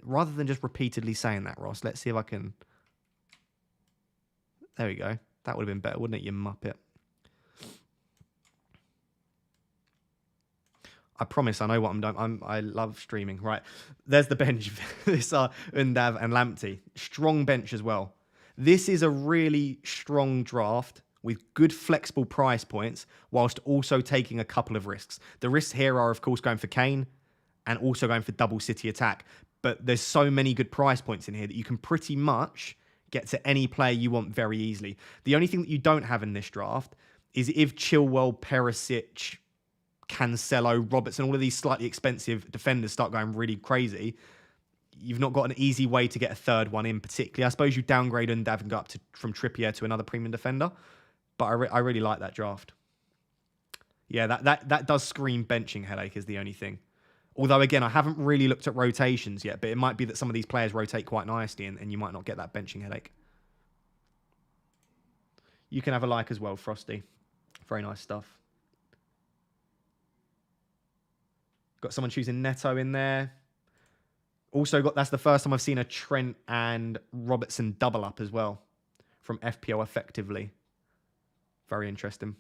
rather than just repeatedly saying that, Ross, let's see if I can... There we go. That would have been better, wouldn't it, you muppet? I promise I know what I'm doing. I love streaming. Right. There's the bench. This are Undav and Lamptey. Strong bench as well. This is a really strong draft with good flexible price points whilst also taking a couple of risks. The risks here are, of course, going for Kane and also going for double City attack. But there's so many good price points in here that you can pretty much get to any player you want very easily. The only thing that you don't have in this draft is if Chilwell, Perisic, Cancelo, Robertson, all of these slightly expensive defenders start going really crazy, you've not got an easy way to get a third one in particularly. I suppose you downgrade Undav and go up from Trippier to another premium defender. But I really like that draft. Yeah, that does scream benching headache is the only thing. Although, again, I haven't really looked at rotations yet, but it might be that some of these players rotate quite nicely and you might not get that benching headache. You can have a like as well, Frosty. Very nice stuff. Got someone choosing Neto in there. Also that's the first time I've seen a Trent and Robertson double up as well from FPL effectively. Very interesting.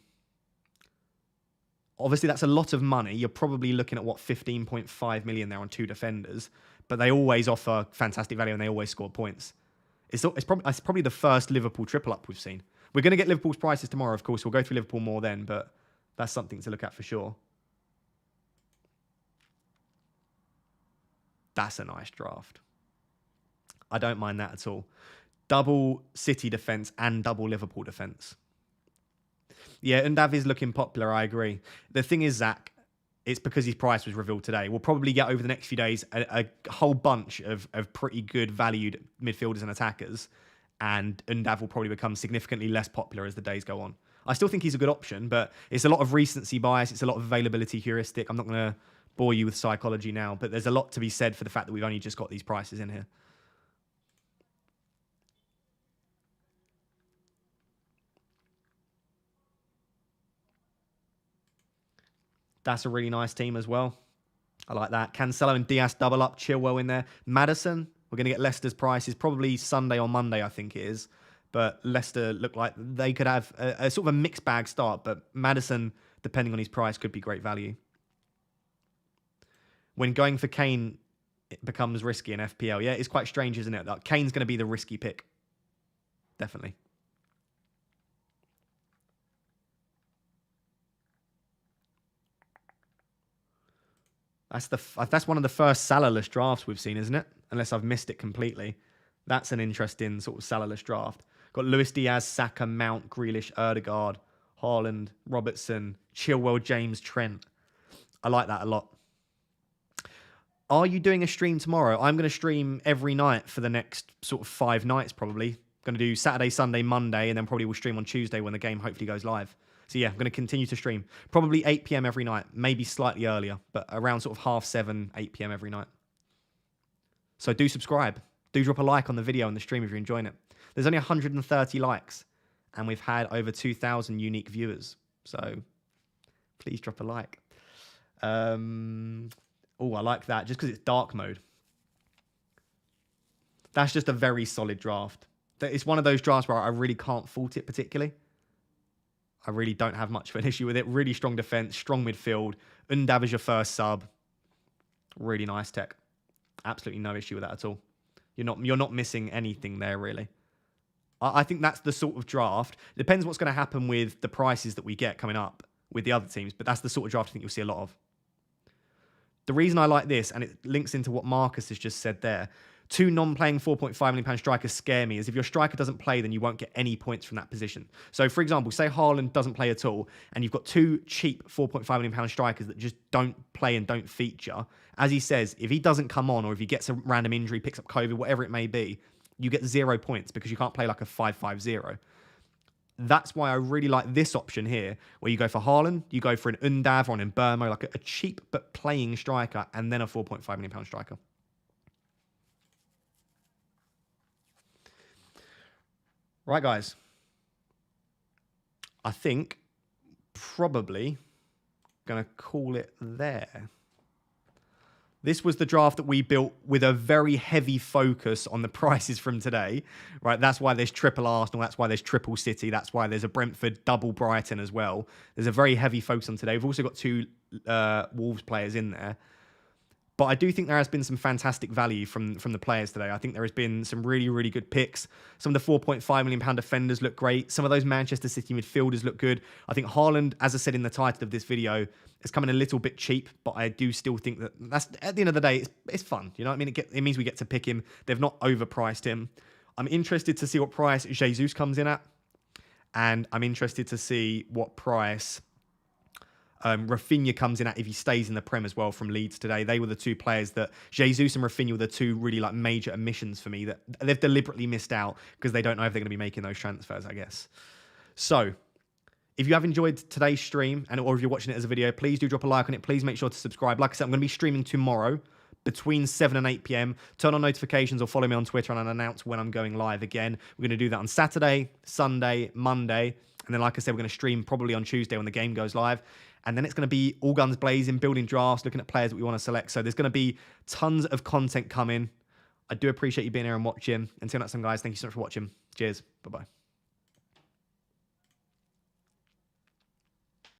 Obviously, that's a lot of money. You're probably looking at, 15.5 million there on 2 defenders. But they always offer fantastic value and they always score points. It's probably the first Liverpool triple up we've seen. We're going to get Liverpool's prices tomorrow, of course. We'll go through Liverpool more then, but that's something to look at for sure. That's a nice draft. I don't mind that at all. Double City defence and double Liverpool defence. Yeah, Undav is looking popular, I agree. The thing is, Zach, it's because his price was revealed today. We'll probably get over the next few days a whole bunch of pretty good valued midfielders and attackers, and Undav will probably become significantly less popular as the days go on. I still think he's a good option, but it's a lot of recency bias. It's a lot of availability heuristic. I'm not going to bore you with psychology now, but there's a lot to be said for the fact that we've only just got these prices in here. That's a really nice team as well. I like that. Cancelo and Diaz double up. Chilwell in there. Maddison, we're going to get Leicester's prices probably Sunday or Monday, I think it is. But Leicester look like they could have a sort of a mixed bag start, but Maddison, depending on his price, could be great value. When going for Kane, it becomes risky in FPL. Yeah, it's quite strange, isn't it? Like, Kane's going to be the risky pick. Definitely. That's one of the first Salah-less drafts we've seen, isn't it? Unless I've missed it completely. That's an interesting sort of Salah-less draft. Got Luis Diaz, Saka, Mount, Grealish, Ødegaard, Haaland, Robertson, Chilwell, James, Trent. I like that a lot. Are you doing a stream tomorrow? I'm going to stream every night for the next sort of 5 nights probably. Going to do Saturday, Sunday, Monday, and then probably we'll stream on Tuesday when the game hopefully goes live. So yeah, I'm going to continue to stream. Probably 8 p.m. every night, maybe slightly earlier, but around sort of 7:30, 8 p.m. every night. So do subscribe. Do drop a like on the video and the stream if you're enjoying it. There's only 130 likes, and we've had over 2,000 unique viewers. So please drop a like. Oh, I like that, just because it's dark mode. That's just a very solid draft. It's one of those drafts where I really can't fault it particularly. I really don't have much of an issue with it. Really strong defense, strong midfield. Undav is your first sub. Really nice tech. Absolutely no issue with that at all. You're not missing anything there, really. I think that's the sort of draft. It depends what's going to happen with the prices that we get coming up with the other teams, but that's the sort of draft I think you'll see a lot of. The reason I like this, and it links into what Marcus has just said there, 2 non-playing £4.5 million strikers scare me, is if your striker doesn't play, then you won't get any points from that position. So, for example, say Haaland doesn't play at all, and you've got 2 cheap £4.5 million strikers that just don't play and don't feature. As he says, if he doesn't come on, or if he gets a random injury, picks up COVID, whatever it may be, you get 0 points because you can't play like a 5-5-0. That's why I really like this option here, where you go for Haaland, you go for an Undav or an Mbeumo, like a cheap but playing striker, and then a £4.5 million striker. Right, guys. I think probably going to call it there. This was the draft that we built with a very heavy focus on the prices from today, right? That's why there's triple Arsenal. That's why there's triple City. That's why there's a Brentford double Brighton as well. There's a very heavy focus on today. We've also got 2 Wolves players in there. But I do think there has been some fantastic value from the players today. I think there has been some really, really good picks. Some of the £4.5 million defenders look great. Some of those Manchester City midfielders look good. I think Haaland, as I said in the title of this video, is coming a little bit cheap, but I do still think that's at the end of the day, it's fun. You know what I mean? It means we get to pick him. They've not overpriced him. I'm interested to see what price Jesus comes in at. And I'm interested to see what price Rafinha comes in at if he stays in the Prem as well from Leeds today. They were the 2 players that Jesus and Rafinha were the 2 really like major omissions for me that they've deliberately missed out because they don't know if they're going to be making those transfers, I guess. So if you have enjoyed today's stream or if you're watching it as a video, please do drop a like on it. Please make sure to subscribe. Like I said, I'm going to be streaming tomorrow between 7 and 8 p.m. Turn on notifications or follow me on Twitter and I'll announce when I'm going live again. We're going to do that on Saturday, Sunday, Monday. And then, like I said, we're going to stream probably on Tuesday when the game goes live. And then it's going to be all guns blazing, building drafts, looking at players that we want to select. So there's going to be tons of content coming. I do appreciate you being here and watching. Until next time, guys, thank you so much for watching. Cheers. Bye-bye.